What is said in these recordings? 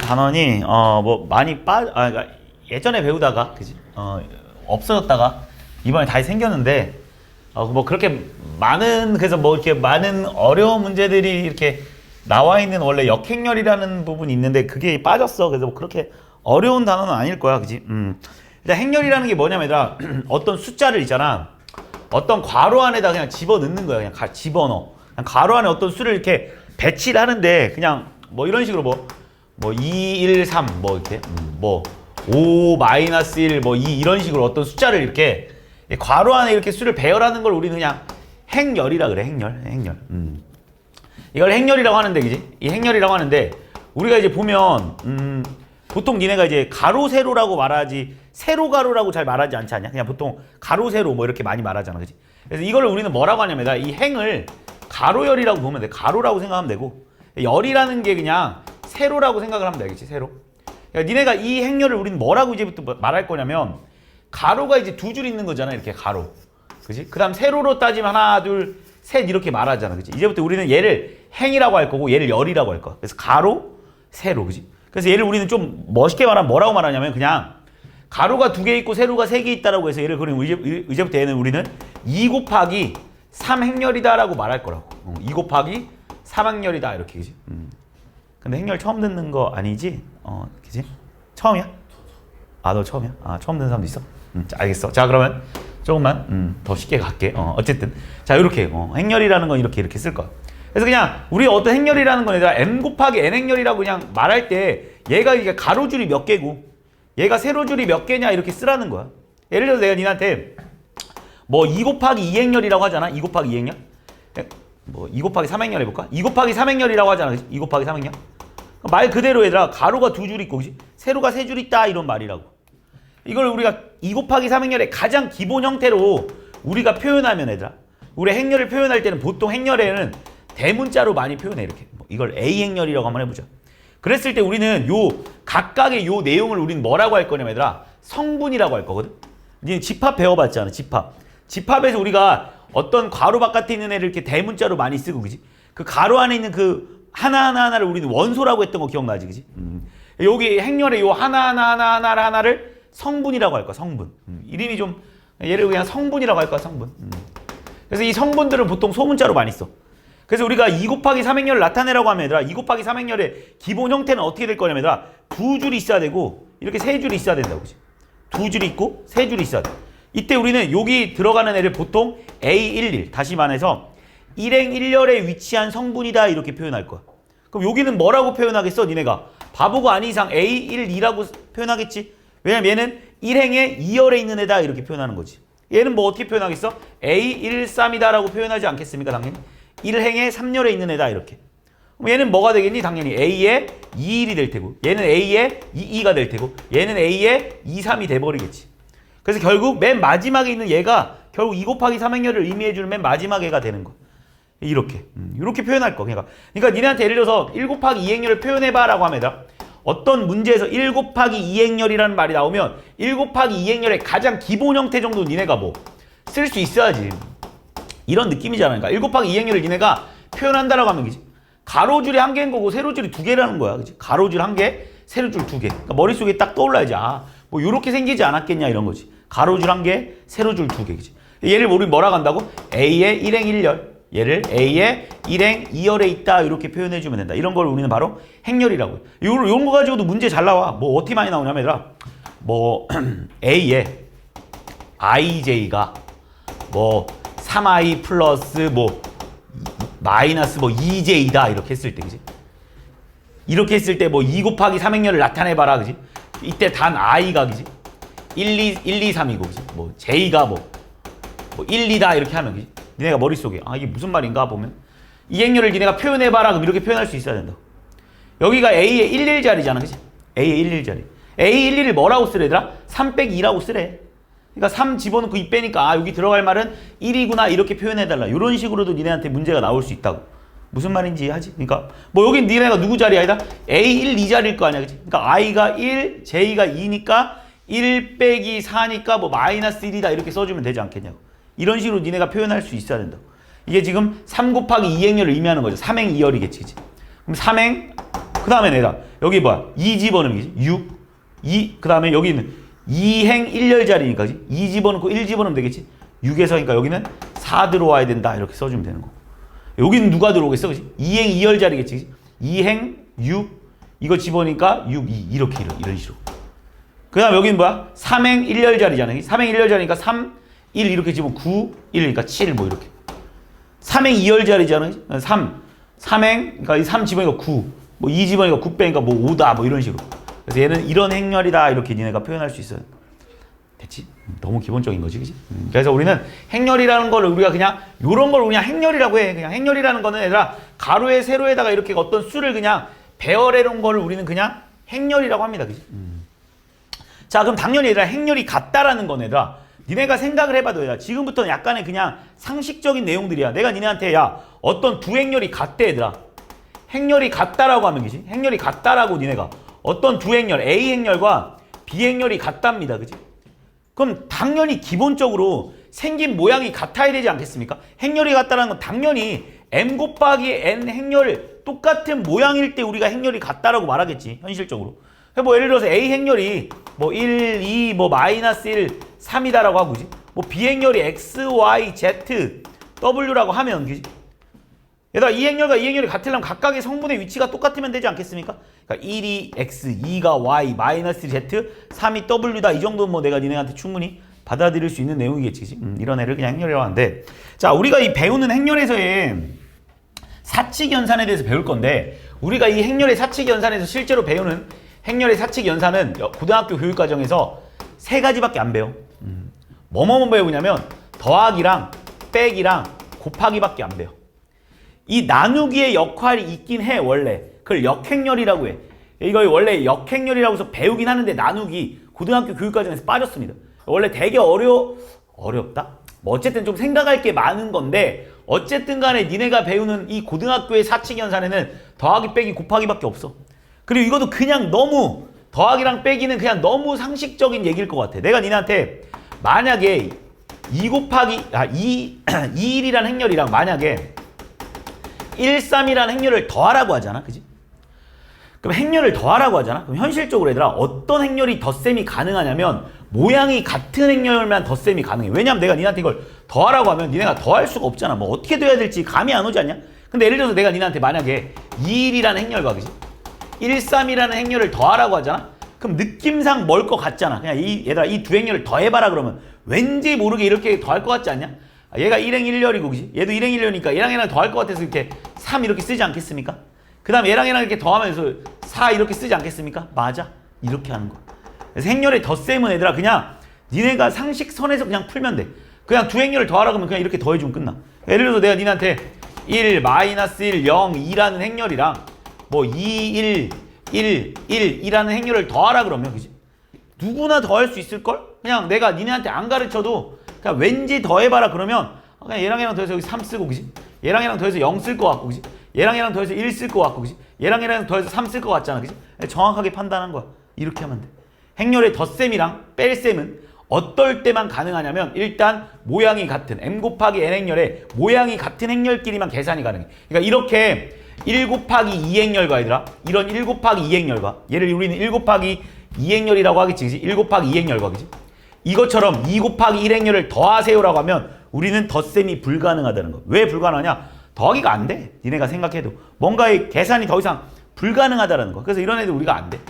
단원이 뭐 많이 그러니까 예전에 배우다가 그지 없어졌다가 이번에 다시 생겼는데 뭐 그렇게 많은 그래서 뭐 이렇게 많은 어려운 문제들이 이렇게 나와 있는 원래 역행렬이라는 부분이 있는데 그게 빠졌어. 그래서 뭐 그렇게 어려운 단어는 아닐 거야, 그지? 일단 행렬이라는 게 뭐냐면 얘들아 어떤 숫자를 있잖아. 어떤 괄호 안에다 그냥 집어 넣는 거야. 그냥 집어넣어. 그냥 괄호 안에 어떤 수를 이렇게 배치를 하는데 그냥 뭐 이런 식으로 뭐 2, 1, 3 뭐 이렇게 뭐 5, 마이너스 1 뭐 2 이런 식으로 어떤 숫자를 이렇게 괄호 안에 이렇게 수를 배열하는 걸 우리는 그냥 행렬이라 그래. 행렬. 이걸 행렬이라고 하는데 그지? 이 행렬이라고 하는데 우리가 이제 보면 보통 니네가 이제 가로 세로라고 말하지 세로 가로라고 잘 말하지 않지 않냐? 그냥 보통 가로 세로 뭐 이렇게 많이 말하잖아, 그지? 그래서 이걸 우리는 뭐라고 하냐면 이 행을 가로열이라고 보면 돼. 가로라고 생각하면 되고 열이라는 게 그냥 세로라고 생각을 하면 되겠지, 세로. 그러니까 니네가 이 행렬을 우리는 뭐라고 이제부터 말할 거냐면 가로가 이제 두 줄 있는 거잖아, 이렇게 가로, 그지? 그다음 세로로 따지면 하나, 둘, 셋 이렇게 말하잖아, 그지? 이제부터 우리는 얘를 행이라고 할 거고 얘를 열이라고 할 거야. 그래서 가로, 세로, 그지? 그래서 얘를 우리는 좀 멋있게 말하면 뭐라고 말하냐면 그냥 가로가 두 개 있고 세로가 세 개 있다라고 해서 얘를 그럼 이제부터 얘는 우리는 2 곱하기 3행렬이다라고 말할 거라고. 2 곱하기 3행렬이다 이렇게, 그지? 근데 행렬 처음 듣는 거 아니지? 그지? 처음이야? 너 처음이야? 처음 듣는 사람도 있어? 자, 알겠어. 자, 그러면 조금만 더 쉽게 갈게. 어쨌든 자, 이렇게 행렬이라는 건 이렇게 쓸 거야. 그래서 그냥 우리 어떤 행렬이라는 건 얘들아 m 곱하기 n 행렬이라고 그냥 말할 때 얘가 이게 가로줄이 몇 개고 얘가 세로줄이 몇 개냐 이렇게 쓰라는 거야. 예를 들어서 내가 니한테 뭐 2 곱하기 2행렬이라고 하잖아. 2 곱하기 2행렬? 뭐 2 곱하기 3행렬 해볼까? 2 곱하기 3행렬이라고 하잖아. 그치? 2 곱하기 3행렬? 말 그대로 얘들아 가로가 두 줄 있고 그치? 세로가 세 줄 있다 이런 말이라고. 이걸 우리가 2 곱하기 3행렬의 가장 기본 형태로 우리가 표현하면 얘들아 우리 행렬을 표현할 때는 보통 행렬에는 대문자로 많이 표현해 이렇게. 이걸 A행렬이라고 한번 해보자. 그랬을 때 우리는 요 각각의 요 내용을 우리는 뭐라고 할 거냐면 얘들아 성분이라고 할 거거든. 니 집합 배워봤잖아. 집합에서 우리가 어떤 괄호 바깥에 있는 애를 이렇게 대문자로 많이 쓰고 그지? 그 괄호 안에 있는 그 하나하나를 우리는 원소라고 했던 거 기억나지, 그지? 여기 행렬의 요 하나를 성분이라고 할 거야. 성분. 이름이 좀 얘를 그냥 성분이라고 할 거야. 성분. 그래서 이 성분들은 보통 소문자로 많이 써. 그래서 우리가 2 곱하기 3행렬을 나타내라고 하면 얘들아 2 곱하기 3행렬의 기본 형태는 어떻게 될 거냐면 얘들아 두 줄이 있어야 되고 이렇게 세 줄이 있어야 된다고, 그지? 두 줄이 있고 세 줄이 있어야 돼. 이때 우리는 여기 들어가는 애를 보통 A11 다시 말해서 1행 1열에 위치한 성분이다 이렇게 표현할 거야. 그럼 여기는 뭐라고 표현하겠어? 니네가 바보가 아닌 이상 A12라고 표현하겠지? 왜냐면 얘는 1행의 2열에 있는 애다 이렇게 표현하는 거지. 얘는 뭐 어떻게 표현하겠어? A13이다라고 표현하지 않겠습니까? 당연히 1행의 3열에 있는 애다 이렇게. 그럼 얘는 뭐가 되겠니? 당연히 A의 21이 될 테고 얘는 A의 22가 될 테고 얘는 A의 23이 돼버리겠지. 그래서 결국 맨 마지막에 있는 얘가 결국 2 곱하기 3행렬을 의미해주는 맨 마지막 애가 되는 거야. 이렇게 표현할 거. 그러니까 니네한테 예를 들어서 1 곱하기 2행렬을 표현해봐라고 합니다. 어떤 문제에서 1 곱하기 2행렬이라는 말이 나오면 1 곱하기 2행렬의 가장 기본 형태 정도 니네가 뭐 쓸 수 있어야지. 이런 느낌이잖아. 그러니까 1 곱하기 2행렬을 니네가 표현한다라고 하면 그지? 가로줄이 한 개인 거고 세로줄이 두 개라는 거야. 그지? 가로줄 한 개, 세로줄 두 개. 그러니까 머릿속에 딱 떠올라야지. 뭐 요렇게 생기지 않았겠냐 이런 거지. 가로줄 한 개, 세로줄 두 개. 그지? 얘를 우리 뭐라고 한다고? A의 1행 1열. 얘를 A의 1행 2열에 있다 이렇게 표현해주면 된다. 이런 걸 우리는 바로 행렬이라고 해. 이런 거 가지고도 문제 잘 나와. 뭐 어떻게 많이 나오냐면 얘들아 뭐 A의 IJ가 뭐 3i 플러스 뭐 마이너스 뭐 2j다 이렇게 했을 때, 그지? 이렇게 했을 때 뭐 2 곱하기 3행렬을 나타내봐라, 그지? 이때 단 i가, 그지? 1, 2, 3이고, 그지? 뭐 j가 뭐 1, 2다 이렇게 하면, 그지? 니네가 머릿속에 이게 무슨 말인가 보면 이 행렬을 니네가 표현해봐라 그럼 이렇게 표현할 수 있어야 된다. 여기가 a의 1, 1자리잖아, 그지? a의 1, 1자리. a 1, 1을 뭐라고 쓰래, 얘들아? 3 빼기 2라고 쓰래. 그러니까 3 집어넣고 2 빼니까 여기 들어갈 말은 1이구나 이렇게 표현해달라. 이런 식으로도 니네한테 문제가 나올 수 있다고. 무슨 말인지 하지? 그러니까 뭐 여긴 니네가 누구 자리야? 아니다? A1, 2자리일 거 아니야, 그치? 그러니까 i가 1, j가 2니까 1 빼기 4니까 뭐 마이너스 1이다 이렇게 써주면 되지 않겠냐고. 이런 식으로 니네가 표현할 수 있어야 된다고. 이게 지금 3 곱하기 2행렬을 의미하는 거죠. 3행 2열이겠지, 그치? 그럼 3행 그 다음에 내가 여기 뭐야? 2 집어넣으면 되지. 6, 2, 그 다음에 여기는 2행 1열자리니까, 그지? 2 집어넣고 1 집어넣으면 되겠지? 6에서, 그러니까 여기는 4 들어와야 된다. 이렇게 써주면 되는 거고. 여기는 누가 들어오겠어? 그지? 2행 2열자리겠지, 그지? 2행 6, 이거 집어넣으니까 6, 2, 이렇게, 이런 식으로. 그 다음 여기는 뭐야? 3행 1열자리잖아. 3행 1열자리니까 3, 1 이렇게 집으면 9, 1이니까 7, 뭐 이렇게. 3행 2열자리잖아. 3행, 그러니까 이 3 집어넣으니까 9, 뭐 2 집어넣으니까 9 빼니까 뭐 5다, 뭐 이런 식으로. 그래서 얘는 이런 행렬이다, 이렇게 니네가 표현할 수 있어요. 됐지? 너무 기본적인 거지, 그지? 그래서 우리는 행렬이라는 걸 우리가 그냥 요런 걸 그냥 행렬이라고 해. 그냥 행렬이라는 거는 얘들아 가로에 세로에다가 이렇게 어떤 수를 그냥 배열해 놓은 거를 우리는 그냥 행렬이라고 합니다, 그지? 자, 그럼 당연히 얘들아 행렬이 같다라는 건 얘들아 니네가 생각을 해봐도 얘들아 지금부터는 약간의 그냥 상식적인 내용들이야. 내가 니네한테 야 어떤 두 행렬이 같대 얘들아. 행렬이 같다라고 하면 그지? 행렬이 같다라고 니네가 어떤 두 행렬 A 행렬과 B 행렬이 같답니다, 그지? 그럼 당연히 기본적으로 생긴 모양이 같아야 되지 않겠습니까? 행렬이 같다는 건 당연히 m 곱하기 n 행렬 똑같은 모양일 때 우리가 행렬이 같다라고 말하겠지, 현실적으로. 뭐 예를 들어서 A 행렬이 뭐 1, 2, 뭐 마이너스 1, 3이다라고 하고, 그지? 뭐 B 행렬이 x, y, z, w라고 하면, 그지? 얘들아 이 행렬과 이 행렬이 같으려면 각각의 성분의 위치가 똑같으면 되지 않겠습니까? 그러니까 1이 x, 2가 y, 마이너스 z, 3이 w다. 이 정도는 뭐 내가 니네한테 충분히 받아들일 수 있는 내용이겠지, 그지? 이런 애를 그냥 행렬이라고 하는데, 자 우리가 이 배우는 행렬에서의 사칙 연산에 대해서 배울 건데, 우리가 이 행렬의 사칙 연산에서 실제로 배우는 행렬의 사칙 연산은 고등학교 교육과정에서 3가지밖에 안 배워. 뭐뭐 배우냐면 더하기랑 빼기랑 곱하기밖에 안 배워. 이 나누기의 역할이 있긴 해, 원래. 그걸 역행렬이라고 해. 이걸 원래 역행렬이라고 해서 배우긴 하는데 나누기 고등학교 교육과정에서 빠졌습니다. 원래 되게 어렵다? 뭐 어쨌든 좀 생각할 게 많은 건데, 어쨌든 간에 니네가 배우는 이 고등학교의 사칙 연산에는 더하기 빼기 곱하기밖에 없어. 그리고 이것도 그냥 너무 더하기랑 빼기는 그냥 너무 상식적인 얘기일 것 같아. 내가 니네한테 만약에 2 곱하기 2일이라는 행렬이랑 만약에 1, 3이라는 행렬을 더하라고 하잖아, 그지? 그럼 행렬을 더하라고 하잖아. 그럼 현실적으로 얘들아 어떤 행렬이 덧셈이 가능하냐면 모양이 같은 행렬만 덧셈이 가능해. 왜냐면 내가 니네한테 이걸 더하라고 하면 니네가 더할 수가 없잖아. 뭐 어떻게 돼야 될지 감이 안 오지 않냐? 근데 예를 들어서 내가 니네한테 만약에 2일이라는 행렬과, 그지? 1, 3이라는 행렬을 더하라고 하잖아? 그럼 느낌상 뭘 것 같잖아. 그냥 얘들아 이 두 행렬을 더해봐라 그러면 왠지 모르게 이렇게 더할 것 같지 않냐? 얘가 1행 1렬이고, 그지? 얘도 1행 1렬이니까 얘랑 얘랑 더할 것 같아서 이렇게 3 이렇게 쓰지 않겠습니까? 그 다음에 얘랑 얘랑 이렇게 더하면서 4 이렇게 쓰지 않겠습니까? 맞아. 이렇게 하는 거야. 그래서 행렬의 덧셈은 얘들아 그냥 니네가 상식선에서 그냥 풀면 돼. 그냥 두 행렬을 더하라고 하면 그냥 이렇게 더해주면 끝나. 예를 들어서 내가 니네한테 1, 마이너스 1, 0, 2라는 행렬이랑 뭐 2, 1, 1, 1, 2라는 행렬을 더하라 그러면, 그지? 누구나 더할 수 있을걸? 그냥 내가 니네한테 안 가르쳐도 그냥 왠지 더해봐라 그러면 그냥 얘랑 얘랑 더해서 여기 3 쓰고, 그지? 얘랑 얘랑 더해서 0 쓸 것 같고, 그지? 얘랑 얘랑 더해서 1 쓸 것 같고, 그지? 얘랑 얘랑 더해서 3 쓸 것 같잖아, 그지? 정확하게 판단한 거야. 이렇게 하면 돼. 행렬의 덧셈이랑 뺄셈은 어떨 때만 가능하냐면 일단 모양이 같은 m 곱하기 n 행렬의 모양이 같은 행렬끼리만 계산이 가능해. 그러니까 이렇게 1 곱하기 2 행렬과 얘들아 이런 1 곱하기 2 행렬과 얘를 우리는 1 곱하기 2 행렬이라고 하겠지, 그지? 1 곱하기 2 행렬과, 그지? 이것처럼 2 곱하기 1 행렬을 더하세요라고 하면 우리는 덧셈이 불가능하다는 거. 왜 불가능하냐? 더하기가 안 돼. 니네가 생각해도 뭔가의 계산이 더 이상 불가능하다는 거. 그래서 이런 애들 우리가 안 돼.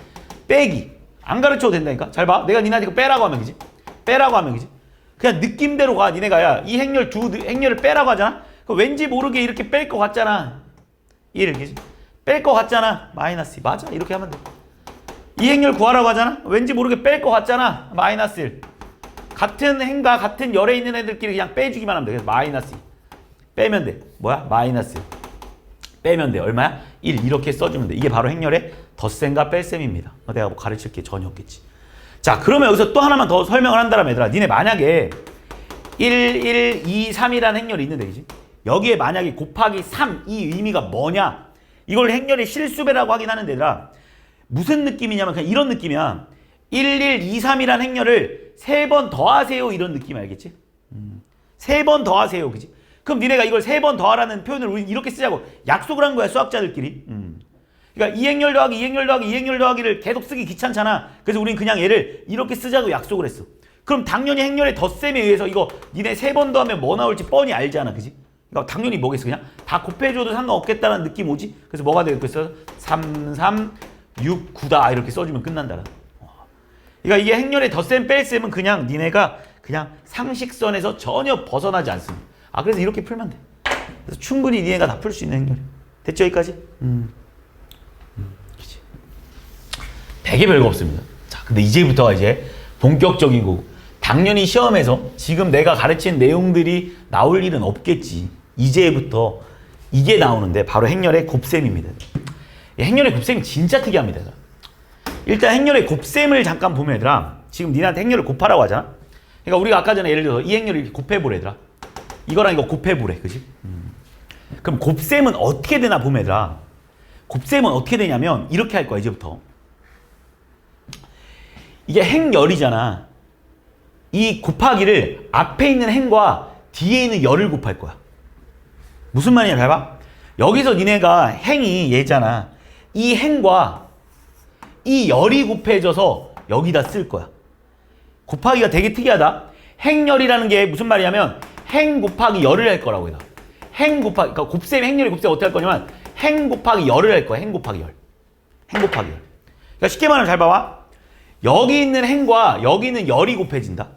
빼기 안 가르쳐도 된다니까. 잘 봐. 내가 니네한테 이거 빼라고 하면, 그지? 빼라고 하면, 그지? 그냥 느낌대로 가. 니네가 야 이 행렬 두 행렬을 빼라고 하잖아. 그 왠지 모르게 이렇게 뺄 것 같잖아. 1, 그지? 뺄 것 같잖아. 마이너스 2. 맞아. 이렇게 하면 돼. 이 행렬 구하라고 하잖아. 왠지 모르게 뺄 것 같잖아. 마이너스 1. 같은 행과 같은 열에 있는 애들끼리 그냥 빼주기만 하면 돼. 그래서 마이너스 2. 빼면 돼. 뭐야? 마이너스 1. 빼면 돼. 얼마야? 1. 이렇게 써주면 돼. 이게 바로 행렬의 덧셈과 뺄셈입니다. 내가 뭐 가르칠 게 전혀 없겠지. 자, 그러면 여기서 또 하나만 더 설명을 한다면 얘들아, 니네 만약에 1, 1, 2, 3이라는 행렬이 있는데, 그지? 여기에 만약에 곱하기 3, 이 의미가 뭐냐? 이걸 행렬의 실수배라고 하긴 하는데, 얘들아, 무슨 느낌이냐면 그냥 이런 느낌이야. 1, 1, 2, 3이라는 행렬을 3번 더하세요, 이런 느낌 알겠지? 3번 더하세요, 그지? 그럼 니네가 이걸 3번 더하라는 표현을 우린 이렇게 쓰자고 약속을 한 거야, 수학자들끼리. 그러니까 이행열 더하기 이행열 더하기 이행열 더하기를 계속 쓰기 귀찮잖아. 그래서 우린 그냥 얘를 이렇게 쓰자고 약속을 했어. 그럼 당연히 행렬의 덧셈에 의해서 이거 니네 3번 더하면 뭐 나올지 뻔히 알잖아. 그지? 그러니까 당연히 뭐겠어. 그냥 다 곱해줘도 상관없겠다는 느낌 오지? 그래서 뭐가 되겠어? 3, 3, 6, 9다 이렇게 써주면 끝난다. 그러니까 이게 행렬의 덧셈 뺄셈은 그냥 니네가 그냥 상식선에서 전혀 벗어나지 않습니다. 그래서 이렇게 풀면 돼. 그래서 충분히 니네가 다 풀 수 있는 행렬이. 됐죠 여기까지? 그치. 되게 별거 없습니다. 자, 근데 이제부터가 이제 본격적인 거고. 당연히 시험에서 지금 내가 가르친 내용들이 나올 일은 없겠지. 이제부터 이게 나오는데 바로 행렬의 곱셈입니다. 행렬의 곱셈이 진짜 특이합니다. 일단 행렬의 곱셈을 잠깐 보면 얘들아, 지금 니네한테 행렬을 곱하라고 하잖아. 그러니까 우리가 아까 전에 예를 들어서 이 행렬을 이렇게 곱해보래 얘들아. 이거랑 이거 곱해보래. 그지? 그럼 곱셈은 어떻게 되나 보면 얘들아, 곱셈은 어떻게 되냐면 이렇게 할 거야. 이제부터 이게 행열이잖아. 이 곱하기를 앞에 있는 행과 뒤에 있는 열을 곱할 거야. 무슨 말이냐 잘 봐. 여기서 니네가 행이 얘잖아. 이 행과 이 열이 곱해져서 여기다 쓸 거야. 곱하기가 되게 특이하다. 행열이라는 게 무슨 말이냐면 행 곱하기 열을 할 거라고 해요. 행 곱하기, 그러니까 곱셈, 행렬의 곱셈 어떻게 할 거냐면 행 곱하기 열을 할 거야. 행 곱하기 열. 행 곱하기 열. 그러니까 쉽게 말하면 잘 봐봐. 여기 있는 행과 여기 있는 열이 곱해진다.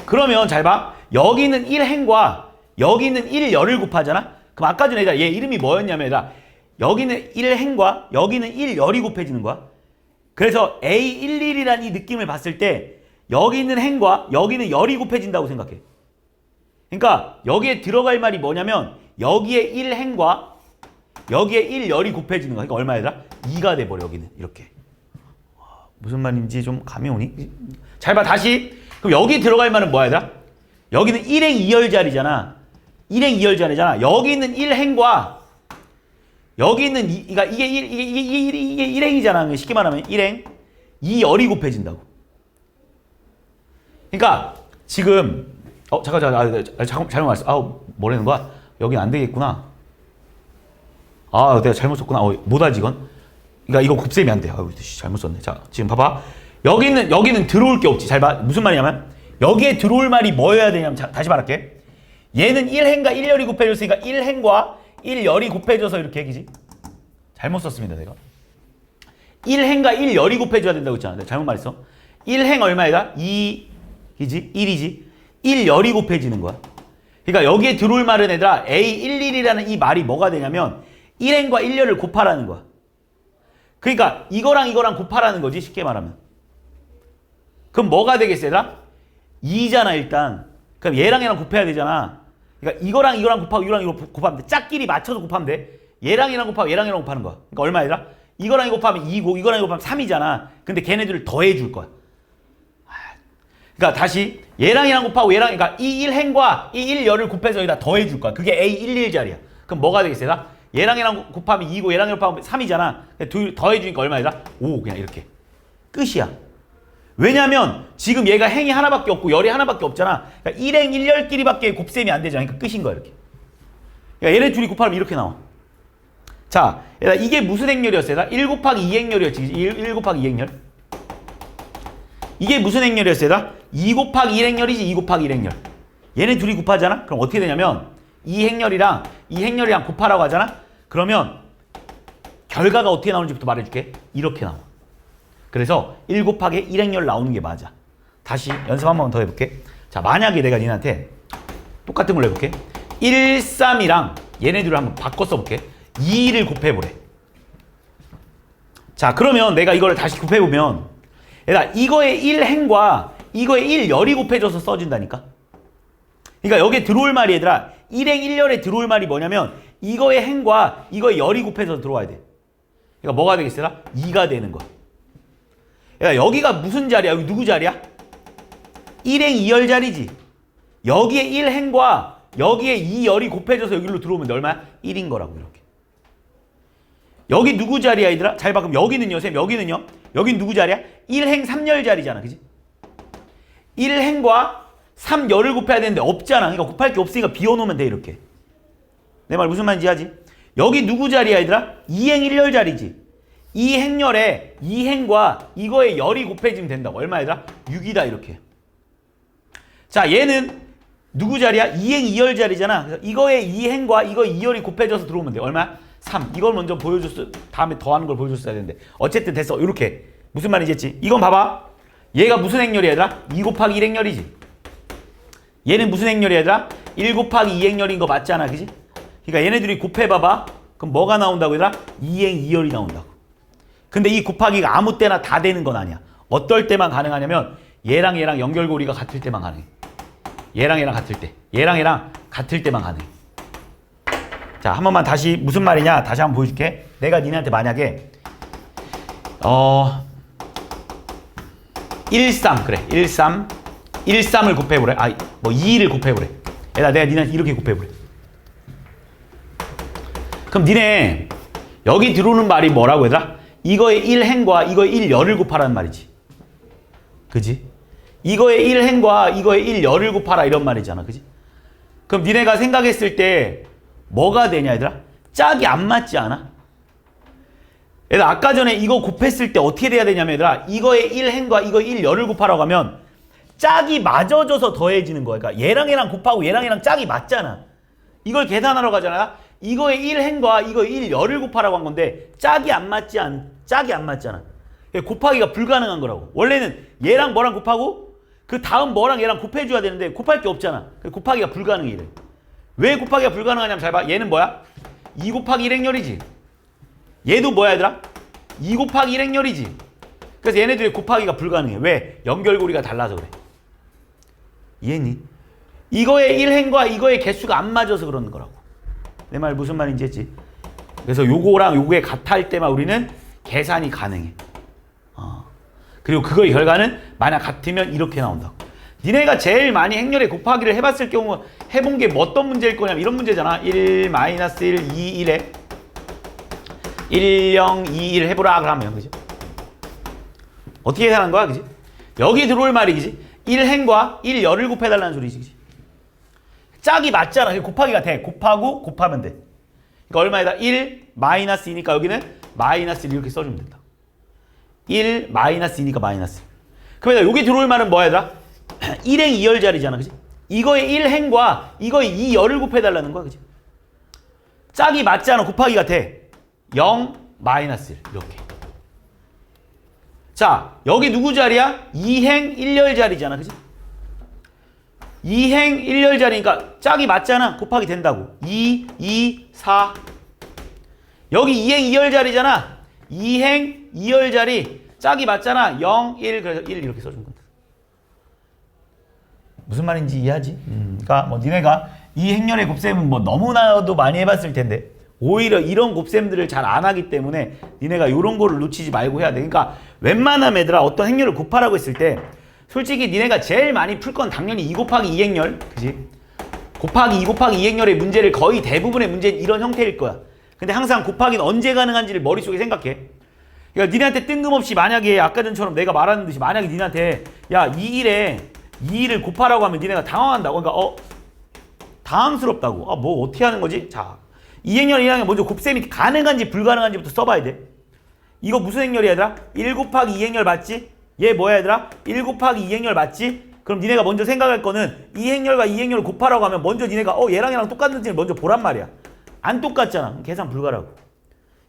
그러면 잘 봐. 여기 있는 1행과 여기 있는 1열을 곱하잖아. 그럼 아까 전에 얘 이름이 뭐였냐면 얘들아, 여기는 1행과 여기는 1열이 곱해지는 거야. 그래서 A11이라는 이 느낌을 봤을 때 여기 있는 행과 여기는 열이 곱해진다고 생각해. 그러니까 여기에 들어갈 말이 뭐냐면 여기에 1행과 여기에 1열이 곱해지는 거야. 그러니까 얼마 얘들아? 2가 돼버려 여기는. 이렇게. 무슨 말인지 좀 감이 오니? 잘 봐 다시. 그럼 여기 들어갈 말은 뭐야 얘들아? 여기는 1행 2열 자리잖아. 1행 2열 자리잖아. 여기 있는 1행과 여기 있는 그러니까 이게 1행이잖아. 쉽게 말하면 1행 2열이 곱해진다고. 그러니까 지금 잠깐 잘못 말했어. 뭐라는 거야? 여긴 안 되겠구나. 내가 잘못 썼구나. 못하지 이건. 그러니까 이거 곱셈이 안 돼. 잘못 썼네. 자, 지금 봐봐. 여기는 들어올 게 없지. 잘 봐. 무슨 말이냐면 여기에 들어올 말이 뭐여야 되냐면 다시 말할게. 얘는 1행과 1열이 곱해졌으니까 1행과 1열이 곱해져서 이렇게 얘기지. 잘못 썼습니다. 내가. 1행과 1열이 곱해져야 된다고 했잖아. 내가 잘못 말했어. 1행 얼마이다? 2이지? 1이지? 1열이 곱해지는 거야. 그러니까 여기에 들어올 말은 얘들아 A11이라는 이 말이 뭐가 되냐면 1행과 1열을 곱하라는 거야. 그러니까 이거랑 곱하라는 거지. 쉽게 말하면. 그럼 뭐가 되겠어 얘들아? 2잖아 일단. 그럼 얘랑 곱해야 되잖아. 그러니까 이거랑 곱하고 이거랑 곱하면 돼. 짝끼리 맞춰서 곱하면 돼. 얘랑 곱하고 얘랑 곱하는 거야. 그러니까 얼마 얘들아? 이거랑 곱하면 2고 이거랑 곱하면 3이잖아. 근데 걔네들을 더해 줄 거야. 그러니까 다시 얘랑 곱하고 그러니까 이 1행과 이 1열을 곱해서 여기다 더해 줄 거야. 그게 A11 자리야. 그럼 뭐가 되겠어 얘들아? 얘랑 곱하면 2고 얘랑 곱하면 3이잖아. 둘 더해 주니까 얼마 얘들아? 5 그냥 이렇게. 끝이야. 왜냐면 지금 얘가 행이 하나밖에 없고 열이 하나밖에 없잖아. 그러니까 1행 1열끼리밖에 곱셈이 안 되잖아. 그러니까 끝인 거야 이렇게. 그러니까 얘네 둘이 곱하면 이렇게 나와. 자, 이게 무슨 행렬이었어? 1 곱하기 2 행렬이었지. 1 곱하기 2 행렬. 이게 무슨 행렬이었어? 2 곱하기 1 행렬이지. 2 곱하기 1 행렬. 얘네 둘이 곱하잖아. 그럼 어떻게 되냐면 이 행렬이랑 곱하라고 하잖아. 그러면 결과가 어떻게 나오는지부터 말해줄게. 이렇게 나와. 그래서 1 곱하기 1 행렬 나오는 게 맞아. 다시 연습 한 번 더 해볼게. 자, 만약에 내가 니한테 똑같은 걸로 해볼게. 1, 3이랑 얘네들을 한번 바꿔 써볼게. 2를 곱해보래. 자, 그러면 내가 이거를 다시 곱해보면 얘들아 이거의 1행과 이거의 1열이 곱해져서 써진다니까. 그러니까 여기에 들어올 말이 얘들아 1행 1열에 들어올 말이 뭐냐면 이거의 행과 이거의 열이 곱해져서 들어와야 돼. 그러니까 뭐가 되겠어? 2가 되는 거야. 야, 여기가 무슨 자리야? 여기 누구 자리야? 1행 2열 자리지. 여기에 1행과 여기에 2열이 곱해져서 여기로 들어오면 얼마야? 1인 거라고 이렇게. 여기 누구 자리야 얘들아? 잘 봐. 그럼 여기는요? 쌤 여기는요? 여긴 누구 자리야? 1행 3열 자리잖아. 그지? 1행과 3열을 곱해야 되는데 없잖아. 그러니까 곱할 게 없으니까 비워놓으면 돼 이렇게. 내 말 무슨 말인지 하지? 여기 누구 자리야 얘들아? 2행 1열 자리지. 이 행렬에 이 행과 이거의 열이 곱해지면 된다고. 얼마 얘들아? 6이다 이렇게. 자 얘는 누구 자리야? 2행 2열 자리잖아. 그래서 이거의 2행과 이거 2열이 곱해져서 들어오면 돼. 얼마야? 3. 이걸 먼저 보여줬어. 다음에 더하는 걸 보여줬어야 되는데. 어쨌든 됐어. 이렇게. 무슨 말인지 했지? 이건 봐봐. 얘가 무슨 행렬이야 얘들아? 2 곱하기 1 행렬이지. 얘는 무슨 행렬이야 얘들아? 1 곱하기 2 행렬인 거 맞잖아. 그지? 그러니까 얘네들이 곱해봐봐. 그럼 뭐가 나온다고 얘들아? 2행 2열이 나온다고. 근데 이 곱하기가 아무 때나 다 되는 건 아니야. 어떨 때만 가능하냐면 얘랑 얘랑 연결고리가 같을 때만 가능해. 얘랑 얘랑 같을 때. 얘랑 얘랑 같을 때만 가능해. 자, 한 번만 다시 무슨 말이냐? 다시 한번 보여줄게. 내가 니네한테 만약에 13 그래. 13을 곱해보래. 아, 뭐 2를 곱해보래. 얘들아 내가 니네한테 이렇게 곱해보래. 그럼 니네 여기 들어오는 말이 뭐라고 얘들아? 이거의 1행과 이거의 1열을 곱하라는 말이지. 그지? 이거의 1행과 이거의 1열을 곱하라 이런 말이잖아. 그지? 그럼 니네가 생각했을 때 뭐가 되냐 얘들아? 짝이 안 맞지 않아? 얘들아 아까 전에 이거 곱했을 때 어떻게 돼야 되냐면 얘들아 이거의 1행과 이거의 1열을 곱하라고 하면 짝이 맞아져서 더해지는 거야. 그러니까 얘랑 얘랑 곱하고 얘랑 얘랑 짝이 맞잖아. 이걸 계산하러 가잖아. 이거의 1행과 이거의 1열을 곱하라고 한 건데 짝이 안 맞잖아. 곱하기가 불가능한 거라고. 원래는 얘랑 뭐랑 곱하고 그 다음 뭐랑 얘랑 곱해줘야 되는데 곱할 게 없잖아. 곱하기가 불가능해 이래. 왜 곱하기가 불가능하냐면 잘 봐. 얘는 뭐야? 2 곱하기 1행렬이지. 얘도 뭐야 얘들아? 2 곱하기 1행렬이지. 그래서 얘네들이 곱하기가 불가능해. 왜? 연결고리가 달라서 그래. 이해했니? 이거의 1행과 이거의 개수가 안 맞아서 그러는 거라고. 내 말 무슨 말인지 했지? 그래서 요거랑 요게 같을 때만 우리는 계산이 가능해. 그리고 그거의 결과는 만약 같으면 이렇게 나온다고. 니네가 제일 많이 행렬의 곱하기를 해봤을 경우 해본 게 뭐 어떤 문제일 거냐면 이런 문제잖아. 1, 마이너스 1, 2, 1에 1, 0, 2, 1 해보라 그러면 그지? 어떻게 계산한 거야 그지? 여기 들어올 말이 그지? 1행과 1열을 곱해달라는 소리지 그지? 짝이 맞잖아. 곱하기가 돼. 곱하고 곱하면 돼. 그러니까 얼마에다? 1 마이너스 2니까 여기는 마이너스 1 이렇게 써주면 된다. 1 마이너스 2니까 마이너스 1. 그러면 여기 들어올 말은 뭐야 얘들아? 1행 2열 자리잖아. 그지? 이거의 1행과 이거의 2열을 곱해달라는 거야. 그지? 짝이 맞잖아. 곱하기가 돼. 0 마이너스 1 이렇게. 자 여기 누구 자리야? 2행 1열 자리잖아. 그지? 2행 1열 자리니까 짝이 맞잖아. 곱하기 된다고. 2, 2, 4. 여기 2행 2열 자리잖아. 2행 2열 자리 짝이 맞잖아. 0, 1 그래서 1 이렇게 써준 건다. 무슨 말인지 이해하지? 그러니까 뭐 니네가 이 행렬의 곱셈은 뭐 너무나도 많이 해봤을 텐데 오히려 이런 곱셈들을 잘 안 하기 때문에 니네가 이런 거를 놓치지 말고 해야 돼. 그러니까 웬만하면 얘들아 어떤 행렬을 곱하라고 했을 때 솔직히 니네가 제일 많이 풀 건 당연히 2 곱하기 2 행렬 그지? 곱하기 2 곱하기 2 행렬의 문제를 거의 대부분의 문제는 이런 형태일 거야. 근데 항상 곱하기는 언제 가능한지를 머릿속에 생각해. 그러니까 니네한테 뜬금없이 만약에 아까 전처럼 내가 말하는 듯이 만약에 니네한테 야 2일에 2일을 곱하라고 하면 니네가 당황한다고. 그러니까 당황스럽다고. 뭐 어떻게 하는 거지? 자 2행렬 1행렬 먼저 곱셈이 가능한지 불가능한지부터 써봐야 돼. 이거 무슨 행렬이야 얘들아? 1 곱하기 2행렬 맞지? 얘 뭐야 얘들아? 1 곱하기 2행렬 맞지? 그럼 니네가 먼저 생각할 거는 2행렬과 2행렬을 곱하라고 하면 먼저 니네가 얘랑 얘랑 똑같은지를 먼저 보란 말이야. 안 똑같잖아. 계산 불가라고.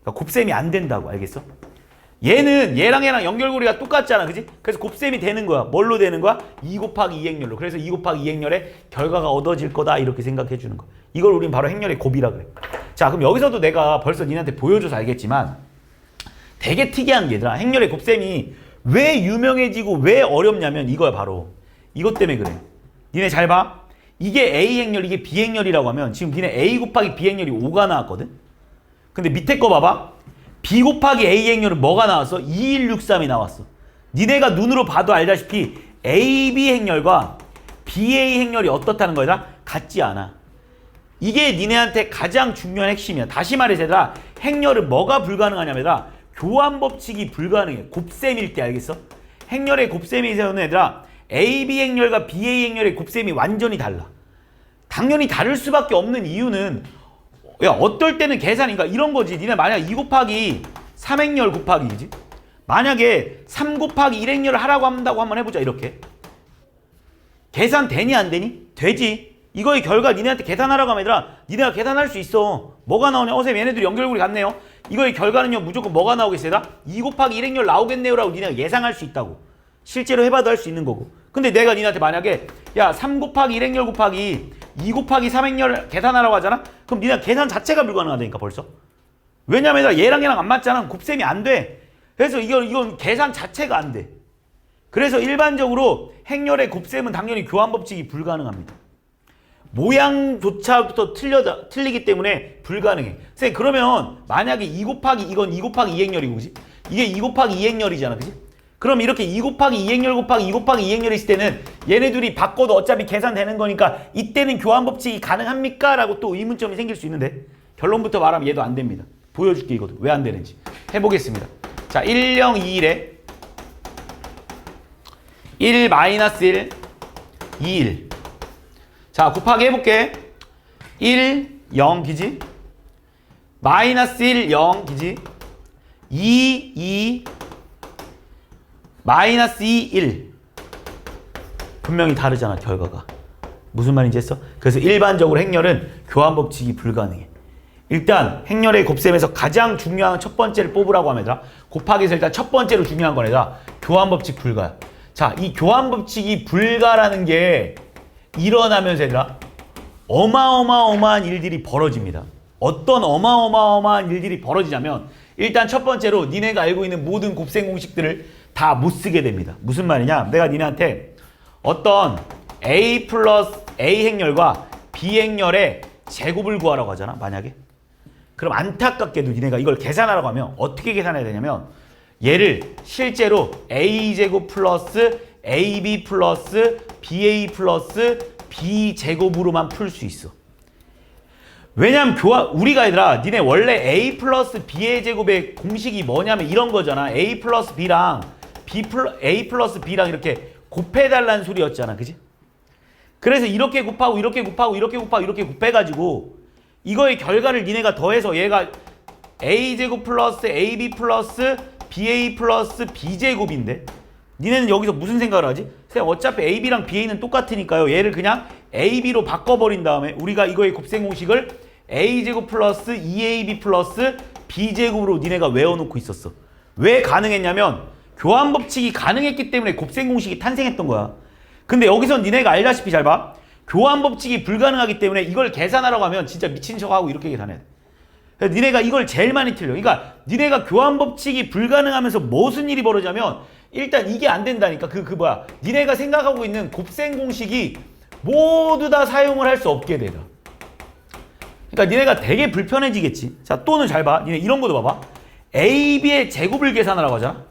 그러니까 곱셈이 안 된다고. 알겠어? 얘는 얘랑 얘랑 연결고리가 똑같잖아. 그지? 그래서 곱셈이 되는 거야. 뭘로 되는 거야? 2 곱하기 2행렬로. 그래서 2 곱하기 2행렬의 결과가 얻어질 거다. 이렇게 생각해 주는 거야. 이걸 우린 바로 행렬의 곱이라 그래. 자 그럼 여기서도 내가 벌써 니네한테 보여줘서 알겠지만 되게 특이한 게 얘들아. 행렬의 곱셈이 왜 유명해지고 왜 어렵냐면 이거야 바로. 이것 때문에 그래. 니네 잘 봐. 이게 A행렬 이게 B행렬이라고 하면 지금 니네 A 곱하기 B행렬이 5가 나왔거든. 근데 밑에 거 봐봐. B 곱하기 A행렬은 뭐가 나왔어? 2163이 나왔어. 니네가 눈으로 봐도 알다시피 AB 행렬과 BA 행렬이 어떻다는 거야? 같지 않아. 이게 니네한테 가장 중요한 핵심이야. 다시 말해서 얘들아 행렬은 뭐가 불가능하냐면 얘들아 교환 법칙이 불가능해. 곱셈일 때 알겠어? 행렬의 곱셈이 세우는 얘들아 AB 행렬과 BA 행렬의 곱셈이 완전히 달라. 당연히 다를 수밖에 없는 이유는 야, 어떨 때는 계산인가 이런 거지. 니네 만약 2 곱하기 3행렬 곱하기지. 만약에 3 곱하기 1행렬을 하라고 한다고 한번 해보자. 이렇게 계산 되니 안 되니? 되지. 이거의 결과 니네한테 계산하라고 하면 얘들아 니네가 계산할 수 있어. 뭐가 나오냐? 쌤 얘네들이 연결고리 같네요. 이거의 결과는요 무조건 뭐가 나오겠어요? 얘들아? 2 곱하기 1행렬 나오겠네요 라고 니네가 예상할 수 있다고. 실제로 해봐도 할 수 있는 거고. 근데 내가 니네한테 만약에 야 3 곱하기 1행렬 곱하기 2 곱하기 3행렬 계산하라고 하잖아? 그럼 니네가 계산 자체가 불가능하다니까 벌써. 왜냐면 얘들아 얘랑 안 맞잖아. 곱셈이 안 돼. 그래서 이건 계산 자체가 안 돼. 그래서 일반적으로 행렬의 곱셈은 당연히 교환법칙이 불가능합니다. 모양조차부터 틀리기 때문에 불가능해. 선생님 그러면 만약에 2 곱하기 이건 2 곱하기 2행렬이고 그지? 이게 2 곱하기 2행렬이잖아 그지? 그럼 이렇게 2 곱하기 2행렬 곱하기 2 곱하기 2행렬이 있을 때는 얘네 둘이 바꿔도 어차피 계산되는 거니까 이때는 교환법칙이 가능합니까? 라고 또 의문점이 생길 수 있는데 결론부터 말하면 얘도 안 됩니다. 보여줄게 이것도 왜 안 되는지. 해보겠습니다. 자 1, 0, 2, 1에 1 마이너스 1, 2, 1. 자 곱하기 해볼게. 1, 0 기지? 마이너스 1, 0 기지? 2, 2 마이너스 2, 1. 분명히 다르잖아 결과가. 무슨 말인지 했어? 그래서 일반적으로 행렬은 교환법칙이 불가능해. 일단 행렬의 곱셈에서 가장 중요한 첫 번째를 뽑으라고 하면 곱하기에서 일단 첫 번째로 중요한 건 교환법칙 불가야. 자, 이 교환법칙이 불가라는 게 일어나면서 얘들아 어마어마한 일들이 벌어집니다. 어떤 어마어마한 일들이 벌어지냐면 일단 첫 번째로 니네가 알고 있는 모든 곱셈 공식들을 다 못 쓰게 됩니다. 무슨 말이냐? 내가 니네한테 어떤 A 플러스 A 행렬과 B 행렬의 제곱을 구하라고 하잖아 만약에. 그럼 안타깝게도 니네가 이걸 계산하라고 하면 어떻게 계산해야 되냐면 얘를 실제로 A제곱 플러스 AB 플러스 BA 플러스 B제곱으로만 풀 수 있어. 왜냐면 우리가 얘들아 니네 원래 A 플러스 B의 제곱의 공식이 뭐냐면 이런 거잖아. A 플러스 B랑 A 플러스 B랑 이렇게 곱해달라는 소리였잖아. 그지? 그래서 이렇게 곱하고 이렇게 곱하고 이렇게 곱하고 이렇게 곱해가지고 이거의 결과를 니네가 더해서 얘가 A제곱 플러스 AB 플러스 BA 플러스 B제곱인데 니네는 여기서 무슨 생각을 하지? 선생님 어차피 AB랑 BA는 똑같으니까요. 얘를 그냥 AB로 바꿔버린 다음에 우리가 이거의 곱셈 공식을 A제곱 플러스 2AB 플러스 B제곱으로 니네가 외워놓고 있었어. 왜 가능했냐면 교환법칙이 가능했기 때문에 곱셈 공식이 탄생했던 거야. 근데 여기서 니네가 알다시피 잘 봐. 교환법칙이 불가능하기 때문에 이걸 계산하라고 하면 진짜 미친 척하고 이렇게 계산해야 돼. 그래서 니네가 이걸 제일 많이 틀려. 그러니까 니네가 교환법칙이 불가능하면서 무슨 일이 벌어지냐면 일단 이게 안 된다니까. 니네가 생각하고 있는 곱셈 공식이 모두 다 사용을 할 수 없게 되라. 그러니까 니네가 되게 불편해지겠지. 자, 또는 잘 봐. 니네 이런 것도 봐봐. AB의 제곱을 계산하라고 하잖아.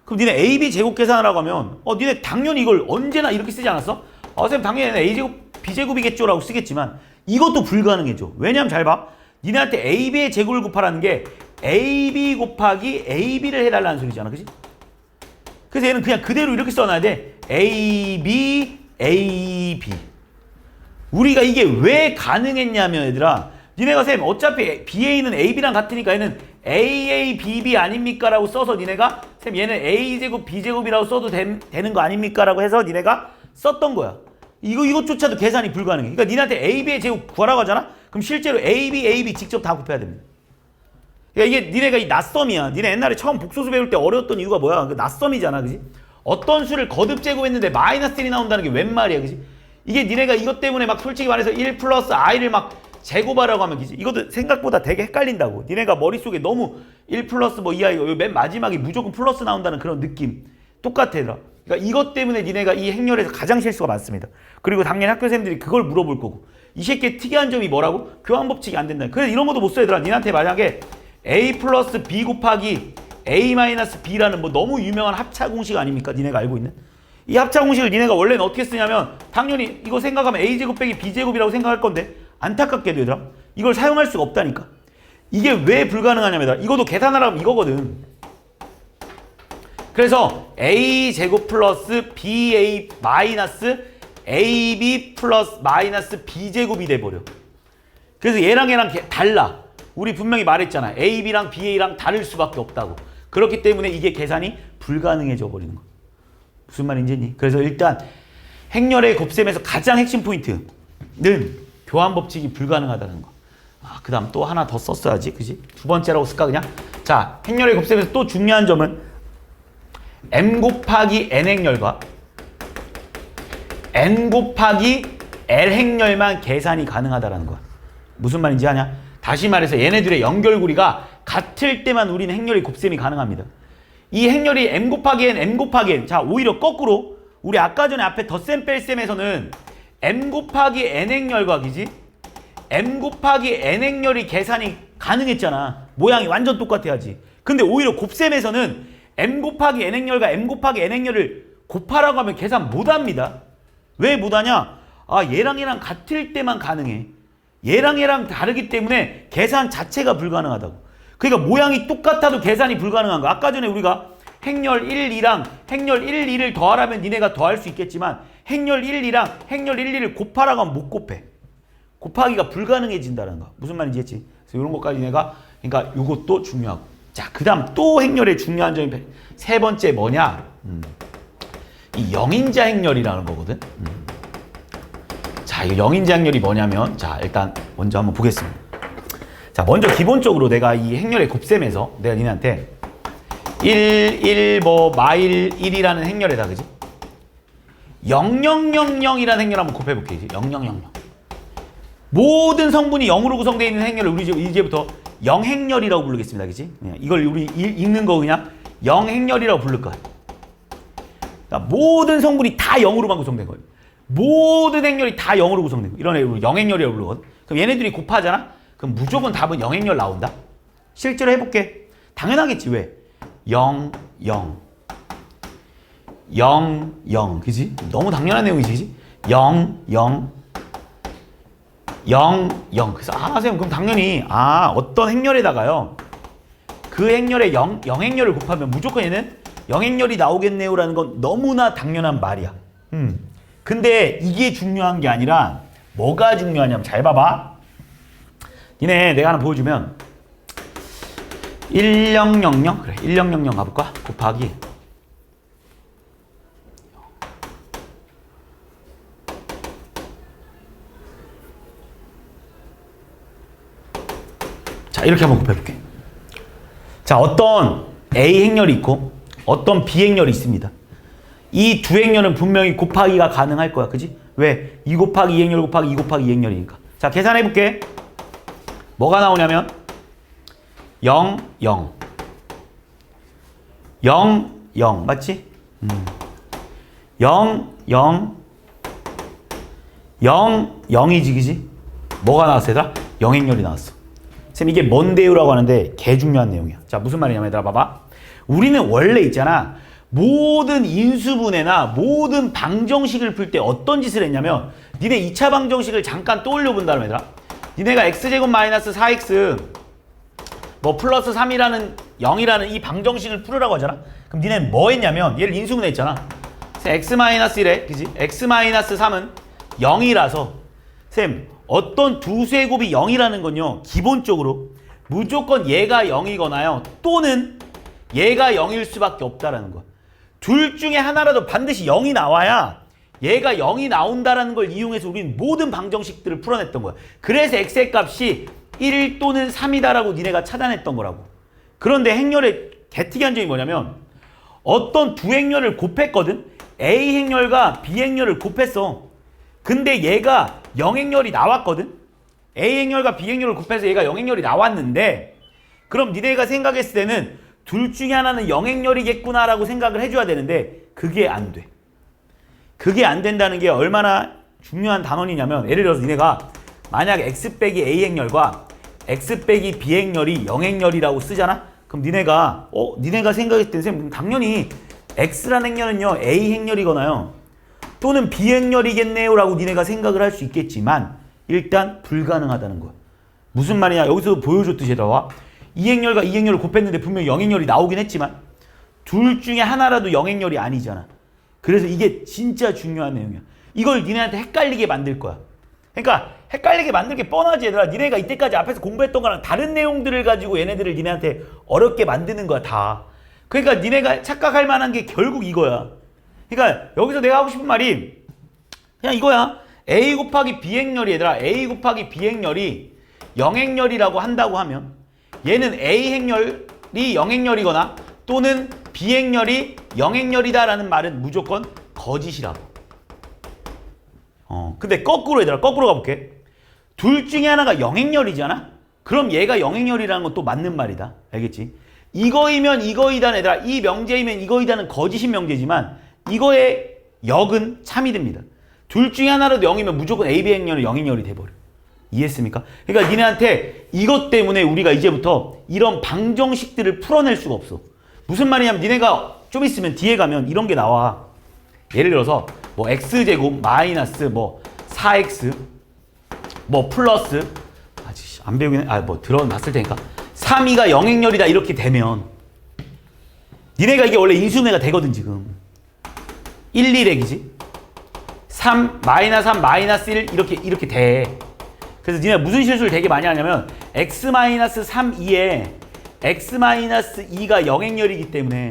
그럼 니네 AB 제곱 계산하라고 하면 니네 당연히 이걸 언제나 이렇게 쓰지 않았어? 선생님 당연히 A제곱 B제곱이겠죠 라고 쓰겠지만 이것도 불가능해져. 왜냐면 잘 봐. 니네한테 AB의 제곱을 곱하라는 게 AB 곱하기 AB를 해달라는 소리잖아. 그지? 그래서 얘는 그냥 그대로 이렇게 써놔야 돼. AB, AB. 우리가 이게 왜 가능했냐면 얘들아 니네가 쌤 어차피 BA는 AB랑 같으니까 얘는 AA, BB 아닙니까? 라고 써서 니네가 쌤 얘는 A제곱, B제곱이라고 써도 되는 거 아닙니까? 라고 해서 니네가 썼던 거야. 이것조차도 계산이 불가능해. 그러니까 니네한테 AB의 제곱 구하라고 하잖아? 그럼 실제로 AB, AB 직접 다 곱해야 됩니다. 그러니까 이게 니네가 이 낯섦이야. 니네 옛날에 처음 복소수 배울 때 어려웠던 이유가 뭐야? 그 낯섦이잖아. 그지? 어떤 수를 거듭 제곱했는데 마이너스 1이 나온다는 게 웬 말이야. 그지? 이게 니네가 이것 때문에 막 솔직히 말해서 1 플러스 i를 막 제곱하라고 하면 그지? 이것도 생각보다 되게 헷갈린다고. 니네가 머릿속에 너무 1 플러스 뭐 2i 맨 마지막에 무조건 플러스 나온다는 그런 느낌. 똑같아. 그러니까 이것 때문에 니네가 이 행렬에서 가장 실수가 많습니다. 그리고 당연히 학교생들이 그걸 물어볼 거고. 이 새끼의 특이한 점이 뭐라고? 교환법칙이 안 된다. 그래서 이런 것도 못 써 얘들아. 니네한테 만약에 A 플러스 B 곱하기 A 마이너스 B라는 뭐 너무 유명한 합차 공식 아닙니까? 니네가 알고 있는? 이 합차 공식을 니네가 원래는 어떻게 쓰냐면 당연히 이거 생각하면 A제곱 빼기 B제곱이라고 생각할 건데 안타깝게도 얘들아 이걸 사용할 수가 없다니까. 이게 왜 불가능하냐면 얘들아 이것도 계산하라면 이거거든. 그래서 A제곱 플러스 BA 마이너스 AB 플러스 마이너스 B제곱이 돼버려. 그래서 얘랑 달라. 우리 분명히 말했잖아. AB랑 BA랑 다를 수밖에 없다고. 그렇기 때문에 이게 계산이 불가능해져 버리는 거야. 무슨 말인지 했니? 그래서 일단 행렬의 곱셈에서 가장 핵심 포인트는 교환 법칙이 불가능하다는 거. 그 다음 또 하나 더 썼어야지. 그지? 두 번째라고 쓸까 그냥? 자, 행렬의 곱셈에서 또 중요한 점은 M 곱하기 N 행렬과 N 곱하기 L 행렬만 계산이 가능하다는 거야. 무슨 말인지 아냐? 다시 말해서 얘네들의 연결고리가 같을 때만 우리는 행렬의 곱셈이 가능합니다. 이 행렬이 M 곱하기 N, M 곱하기 N. 자, 오히려 거꾸로 우리 아까 전에 앞에 덧셈 뺄셈에서는 M 곱하기 N 행렬과 그지? M 곱하기 N 행렬이 계산이 가능했잖아. 모양이 완전 똑같아야지. 근데 오히려 곱셈에서는 M 곱하기 N 행렬과 M 곱하기 N 행렬을 곱하라고 하면 계산 못합니다. 왜 못하냐? 얘랑 얘랑 같을 때만 가능해. 얘랑 얘랑 다르기 때문에 계산 자체가 불가능하다고. 그러니까 모양이 똑같아도 계산이 불가능한 거. 아까 전에 우리가 행렬 1, 2랑 행렬 1, 2를 더하라면 니네가 더할 수 있겠지만 행렬 1, 2랑 행렬 1, 2를 곱하라고 하면 못 곱해. 곱하기가 불가능해진다는 거. 무슨 말인지 했지? 그래서 이런 것까지 내가 그러니까 이것도 중요하고. 자, 그 다음 또 행렬의 중요한 점이 세 번째 뭐냐? 이 영인자 행렬이라는 거거든. 자, 이 영인자 행렬이 뭐냐면 자, 일단 먼저 한번 보겠습니다. 자, 먼저 기본적으로 내가 이 행렬의 곱셈에서 내가 니네한테 1, 마일 1이라는 행렬에다 그지? 0000이라는 행렬 한번 곱해볼게. 0000. 모든 성분이 0으로 구성되어 있는 행렬을 우리 이제부터 0행렬이라고 부르겠습니다. 그지? 이걸 우리 읽는 거 그냥 0행렬이라고 부를 거야. 그러니까 모든 성분이 다 0으로만 구성된 거예요. 모든 행렬이 다 0으로 구성된 거예요. 이런 애를 0행렬이라고 부르거든. 그럼 얘네들이 곱하잖아? 그럼 무조건 답은 0행렬 나온다? 실제로 해볼게. 당연하겠지. 왜? 0, 0. 0, 0. 그지? 너무 당연한 내용이지. 그지? 0, 0. 0, 0. 그래서 선생님 그럼 당연히 어떤 행렬에다가요. 그 행렬에 0행렬을 곱하면 무조건 얘는 0행렬이 나오겠네요 라는 건 너무나 당연한 말이야. 근데 이게 중요한 게 아니라 뭐가 중요하냐면 잘 봐봐. 니네 내가 하나 보여주면 1000 그래 1000 가볼까? 곱하기 자 이렇게 한번 곱해볼게. 자 어떤 A 행렬이 있고 어떤 B 행렬이 있습니다. 이 두 행렬은 분명히 곱하기가 가능할 거야. 그지? 왜? 2 곱하기 2 행렬 곱하기 2 곱하기 2 행렬이니까. 자 계산해볼게. 뭐가 나오냐면 0, 0 0, 0 맞지? 0, 0 0, 0이지 그지? 뭐가 나왔어 얘들아? 0행렬이 나왔어. 쌤 이게 뭔데요? 라고 하는데 개 중요한 내용이야. 자 무슨 말이냐면 얘들아 봐봐. 우리는 원래 있잖아. 모든 인수분해나 모든 방정식을 풀 때 어떤 짓을 했냐면 니네 2차 방정식을 잠깐 떠올려 본다면 얘들아. 니네가 x제곱 마이너스 4x 뭐 플러스 3이라는 0이라는 이 방정식을 풀으라고 하잖아. 그럼 니네는 뭐 했냐면 얘를 인수분해 했잖아. x 마이너스 1에 그지? x 마이너스 3은 0이라서 쌤 어떤 두 쇄곱이 0이라는 건요 기본적으로 무조건 얘가 0이거나요 또는 얘가 0일 수밖에 없다라는 거야. 둘 중에 하나라도 반드시 0이 나와야 얘가 0이 나온다라는 걸 이용해서 우리는 모든 방정식들을 풀어냈던 거야. 그래서 x의 값이 1 또는 3이다라고 니네가 찾아냈던 거라고. 그런데 행렬의 개특이한 점이 뭐냐면 어떤 두 행렬을 곱했거든. A 행렬과 B 행렬을 곱했어. 근데 얘가 0행렬이 나왔거든. A 행렬과 B 행렬을 곱해서 얘가 0행렬이 나왔는데 그럼 니네가 생각했을 때는 둘 중에 하나는 0행렬이겠구나라고 생각을 해줘야 되는데 그게 안 돼. 그게 안 된다는 게 얼마나 중요한 단원이냐면 예를 들어서 니네가 만약 x 빼기 a 행렬과 x 빼기 b 행렬이 0행렬이라고 쓰잖아? 그럼 니네가 생각했을 때 쌤 당연히 x라는 행렬은요 a 행렬이거나요 또는 b 행렬이겠네요 라고 니네가 생각을 할 수 있겠지만 일단 불가능하다는 거야. 무슨 말이냐? 여기서 보여줬듯이 얘들아 이 행렬과 이 행렬을 곱했는데 분명히 0행렬이 나오긴 했지만 둘 중에 하나라도 0행렬이 아니잖아. 그래서 이게 진짜 중요한 내용이야. 이걸 니네한테 헷갈리게 만들 거야. 그러니까 헷갈리게 만들 게 뻔하지 얘들아. 니네가 이때까지 앞에서 공부했던 거랑 다른 내용들을 가지고 얘네들을 니네한테 어렵게 만드는 거야 다. 그러니까 니네가 착각할 만한 게 결국 이거야. 그러니까 여기서 내가 하고 싶은 말이 그냥 이거야. A 곱하기 B행렬이 얘들아. A 곱하기 B행렬이 영행렬이라고 한다고 하면 얘는 A행렬이 영행렬이거나 또는 B행렬이 영행렬이다라는 말은 무조건 거짓이라고. 근데 거꾸로 얘들아. 거꾸로 가볼게. 둘 중에 하나가 영행렬이잖아? 그럼 얘가 영행렬이라는 건 또 맞는 말이다. 알겠지? 이거이면 이거이다는 얘들아. 이 명제이면 이거이다는 거짓인 명제지만 이거의 역은 참이 됩니다. 둘 중에 하나라도 0이면 무조건 A, B 행렬은 영행렬이 돼버려. 이해했습니까? 그러니까 니네한테 이것 때문에 우리가 이제부터 이런 방정식들을 풀어낼 수가 없어. 무슨 말이냐면 니네가 좀 있으면 뒤에 가면 이런 게 나와. 예를 들어서 뭐 x제곱 마이너스 뭐 4x 뭐 플러스 아직 안 배우긴 뭐 들어봤을 테니까 3이가 영행렬이다 이렇게 되면 니네가 이게 원래 인수분해가 되거든 지금. 1, 1액이지. 3, 마이너스 3, 마이너스 1 이렇게 돼. 그래서 니네가 무슨 실수를 되게 많이 하냐면 x-3,2에 x-2가 영행렬이기 때문에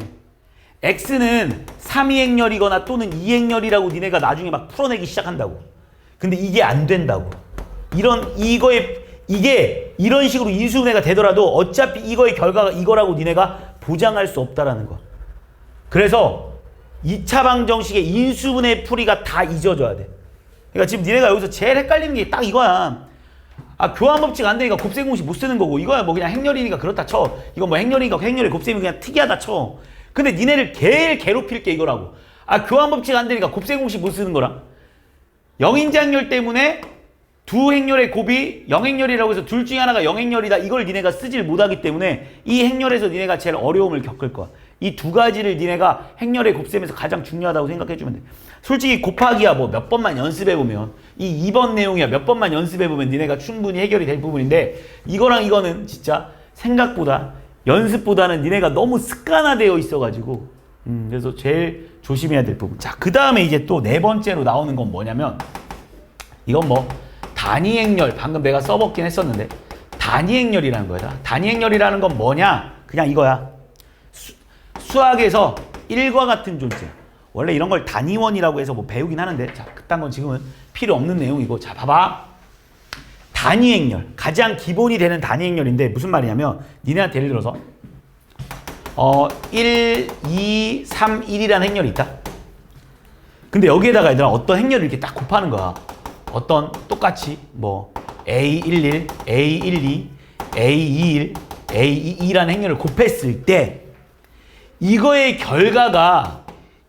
x는 3이행렬이거나 또는 2행렬이라고 니네가 나중에 막 풀어내기 시작한다고. 근데 이게 안 된다고. 이게 이런 식으로 인수분해가 되더라도 어차피 이거의 결과가 이거라고 니네가 보장할 수 없다라는 거야. 그래서 2차 방정식의 인수분해 풀이가 다 잊어져야 돼. 그러니까 지금 니네가 여기서 제일 헷갈리는 게 딱 이거야. 교환법칙 안 되니까 곱셈공식 못 쓰는 거고 이거야 뭐 그냥 행렬이니까 그렇다 쳐. 이건 뭐 행렬이니까 행렬의 곱셈이 그냥 특이하다 쳐. 근데 니네를 제일 괴롭힐 게 이거라고. 교환법칙 안 되니까 곱셈공식 못 쓰는 거랑 영인장렬 때문에 두 행렬의 곱이 영행렬이라고 해서 둘 중에 하나가 영행렬이다. 이걸 니네가 쓰질 못하기 때문에 이 행렬에서 니네가 제일 어려움을 겪을 거야. 이 두 가지를 니네가 행렬의 곱셈에서 가장 중요하다고 생각해주면 돼. 솔직히 곱하기야 뭐 몇 번만 연습해보면 이 2번 내용이야 몇 번만 연습해보면 니네가 충분히 해결이 될 부분인데 이거랑 이거는 진짜 생각보다 연습보다는 니네가 너무 습관화되어 있어가지고 그래서 제일 조심해야 될 부분. 자, 그 다음에 이제 또 네 번째로 나오는 건 뭐냐면 이건 뭐 단위행렬 방금 내가 써먹긴 했었는데 단위행렬이라는 거야. 단위행렬이라는 건 뭐냐? 그냥 이거야. 수학에서 1과 같은 존재. 원래 이런 걸 단위원이라고 해서 뭐 배우긴 하는데 자, 그딴 건 지금은 필요 없는 내용이고 자, 봐봐. 단위행렬. 가장 기본이 되는 단위행렬인데 무슨 말이냐면 니네한테 예를 들어서 1, 2, 3, 1이라는 행렬이 있다. 근데 여기에다가 얘들아 어떤 행렬을 이렇게 딱 곱하는 거야. 어떤 똑같이 뭐 A11, A12, A21, A22라는 행렬을 곱했을 때 이거의 결과가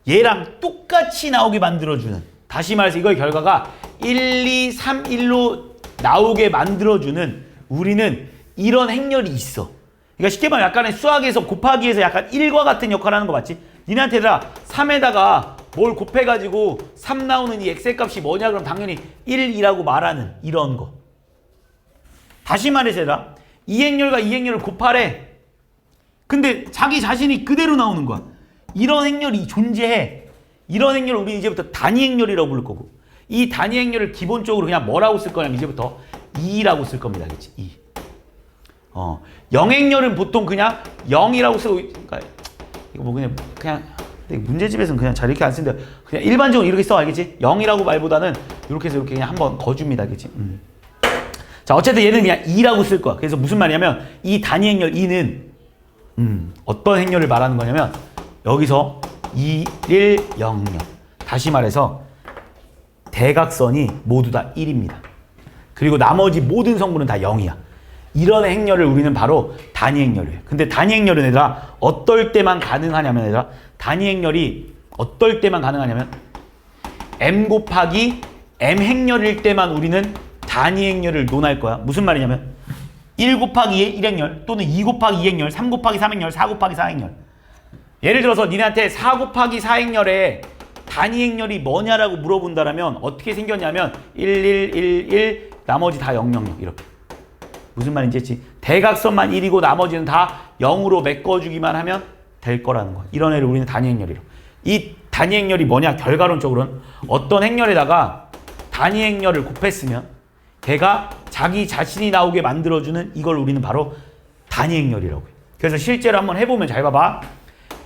얘랑 똑같이 나오게 만들어주는, 다시 말해서 이거의 결과가 1, 2, 3, 1로 나오게 만들어주는 우리는 이런 행렬이 있어. 그러니까 쉽게 말하면 약간의 수학에서 곱하기에서 약간 1과 같은 역할을 하는 거 맞지? 니네한테 얘들아 3에다가 뭘 곱해가지고 3 나오는 이 x의 값이 뭐냐 그럼 당연히 1이라고 말하는 이런 거. 다시 말해서 얘들아 이 행렬과 이 행렬을 곱하래. 근데 자기 자신이 그대로 나오는 거야. 이런 행렬이 존재해. 이런 행렬을 우리는 이제부터 단위 행렬이라고 부를 거고 이 단위 행렬을 기본적으로 그냥 뭐라고 쓸 거냐면 이제부터 2라고 쓸 겁니다. 알겠지? 2. 영행렬은 보통 그냥 0이라고 쓰고 그러니까 이거 뭐 그냥 문제집에서는 그냥 잘 이렇게 안 쓰는데 그냥 일반적으로 이렇게 써. 알겠지? 0이라고 말보다는 이렇게 해서 이렇게 그냥 한번 거줍니다. 알겠지? 자, 어쨌든 얘는 그냥 2라고 쓸 거야. 그래서 무슨 말이냐면 이 단위 행렬 2는 어떤 행렬을 말하는 거냐면 여기서 2, 1, 0, 0. 다시 말해서 대각선이 모두 다 1입니다. 그리고 나머지 모든 성분은 다 0이야. 이런 행렬을 우리는 바로 단위 행렬이에요. 근데 단위 행렬은 얘들아 어떨 때만 가능하냐면 얘들아 단위 행렬이 어떨 때만 가능하냐면 m 곱하기 m 행렬일 때만 우리는 단위 행렬을 논할 거야. 무슨 말이냐면 1 곱하기 1행렬 또는 2 곱하기 2행렬 3 곱하기 3행렬 4 곱하기 4행렬. 예를 들어서 니네한테 4 곱하기 4행렬에 단위 행렬이 뭐냐라고 물어본다라면 어떻게 생겼냐면 1, 1, 1, 1 나머지 다 0, 0, 0 이렇게. 무슨 말인지 했지? 대각선만 1이고 나머지는 다 0으로 메꿔주기만 하면 될 거라는 거야. 이런 애를 우리는 단위 행렬이라고. 이 단위 행렬이 뭐냐? 결과론적으로는 어떤 행렬에다가 단위 행렬을 곱했으면 걔가 자기 자신이 나오게 만들어주는 이걸 우리는 바로 단위 행렬이라고 해요. 그래서 실제로 한번 해보면 잘 봐봐.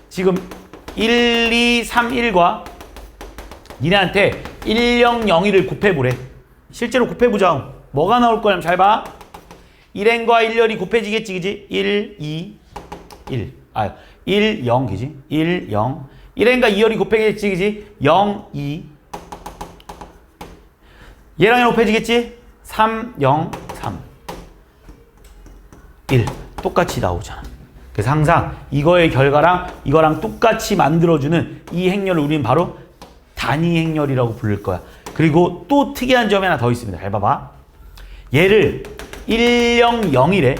지금 1, 2, 3, 1과 니네한테 1, 0, 0, 1을 곱해보래. 실제로 곱해보자. 뭐가 나올 거냐면 잘 봐. 1n과 1, 0이 곱해지겠지, 그지? 1, 2, 1. 1, 0, 그지? 1, 0. 1n과 2열이 곱해지겠지, 그지? 0, 2. 얘랑 얘랑 곱해지겠지? 3, 0, 3. 1. 똑같이 나오잖아. 그래서 항상 이거의 결과랑 이거랑 똑같이 만들어주는 이 행렬을 우리는 바로 단위 행렬이라고 부를 거야. 그리고 또 특이한 점이 하나 더 있습니다. 잘 봐봐. 얘를 1, 0, 0, 1에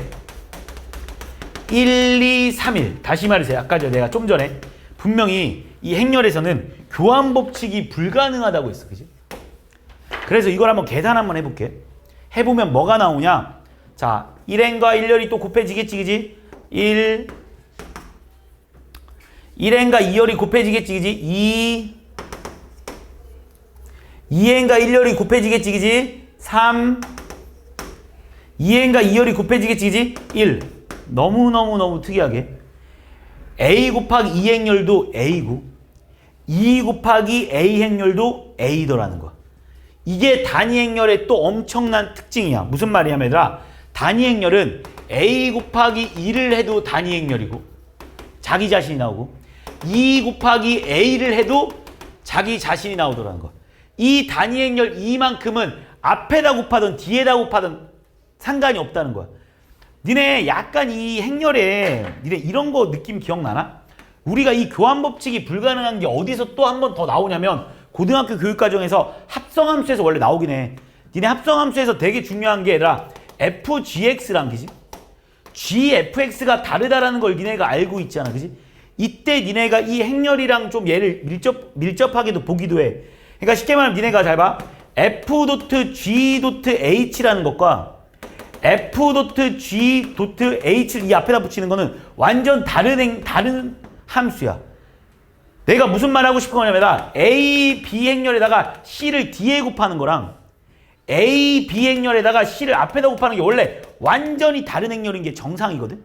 1, 2, 3, 1. 다시 말해서 아까 내가 좀 전에 분명히 이 행렬에서는 교환 법칙이 불가능하다고 했어. 그지? 그래서 이걸 한번 계산 한번 해볼게. 해보면 뭐가 나오냐? 자, 1n과 1열이 또 곱해지겠지, 그지? 1, 1n과 2열이 곱해지겠지, 그지? 2, 2n과 1열이 곱해지겠지, 그지? 3, 2n과 2열이 곱해지겠지, 그지? 1. 너무너무 특이하게 a 곱하기 2 행렬도 a고 2 곱하기 a 행렬도 a더라는 거야. 이게 단위 행렬의 또 엄청난 특징이야. 무슨 말이냐면 얘들아, 단위 행렬은 a 곱하기 2를 해도 단위 행렬이고 자기 자신이 나오고 2 곱하기 a를 해도 자기 자신이 나오더라는 거야. 이 단위 행렬 2만큼은 앞에다 곱하든 뒤에다 곱하든 상관이 없다는 거야. 니네 약간 이 행렬에 니네 이런 거 느낌 기억나나? 우리가 이 교환 법칙이 불가능한 게 어디서 또 한 번 더 나오냐면 고등학교 교육과정에서 합성함수에서 원래 나오긴 해. 니네 합성함수에서 되게 중요한 게 아니라 fgx랑 그지? gfx가 다르다라는 걸 니네가 알고 있잖아. 그지? 이때 니네가 이 행렬이랑 좀 얘를 밀접하게도 보기도 해. 그러니까 쉽게 말하면 니네가 잘 봐. f.g.h라는 것과 f.g.h를 이 앞에다 붙이는 거는 완전 다른 함수야. 내가 무슨 말 하고 싶은 거냐면 a, b 행렬에다가 c를 뒤에 곱하는 거랑 a, b 행렬에다가 c를 앞에다 곱하는 게 원래 완전히 다른 행렬인 게 정상이거든.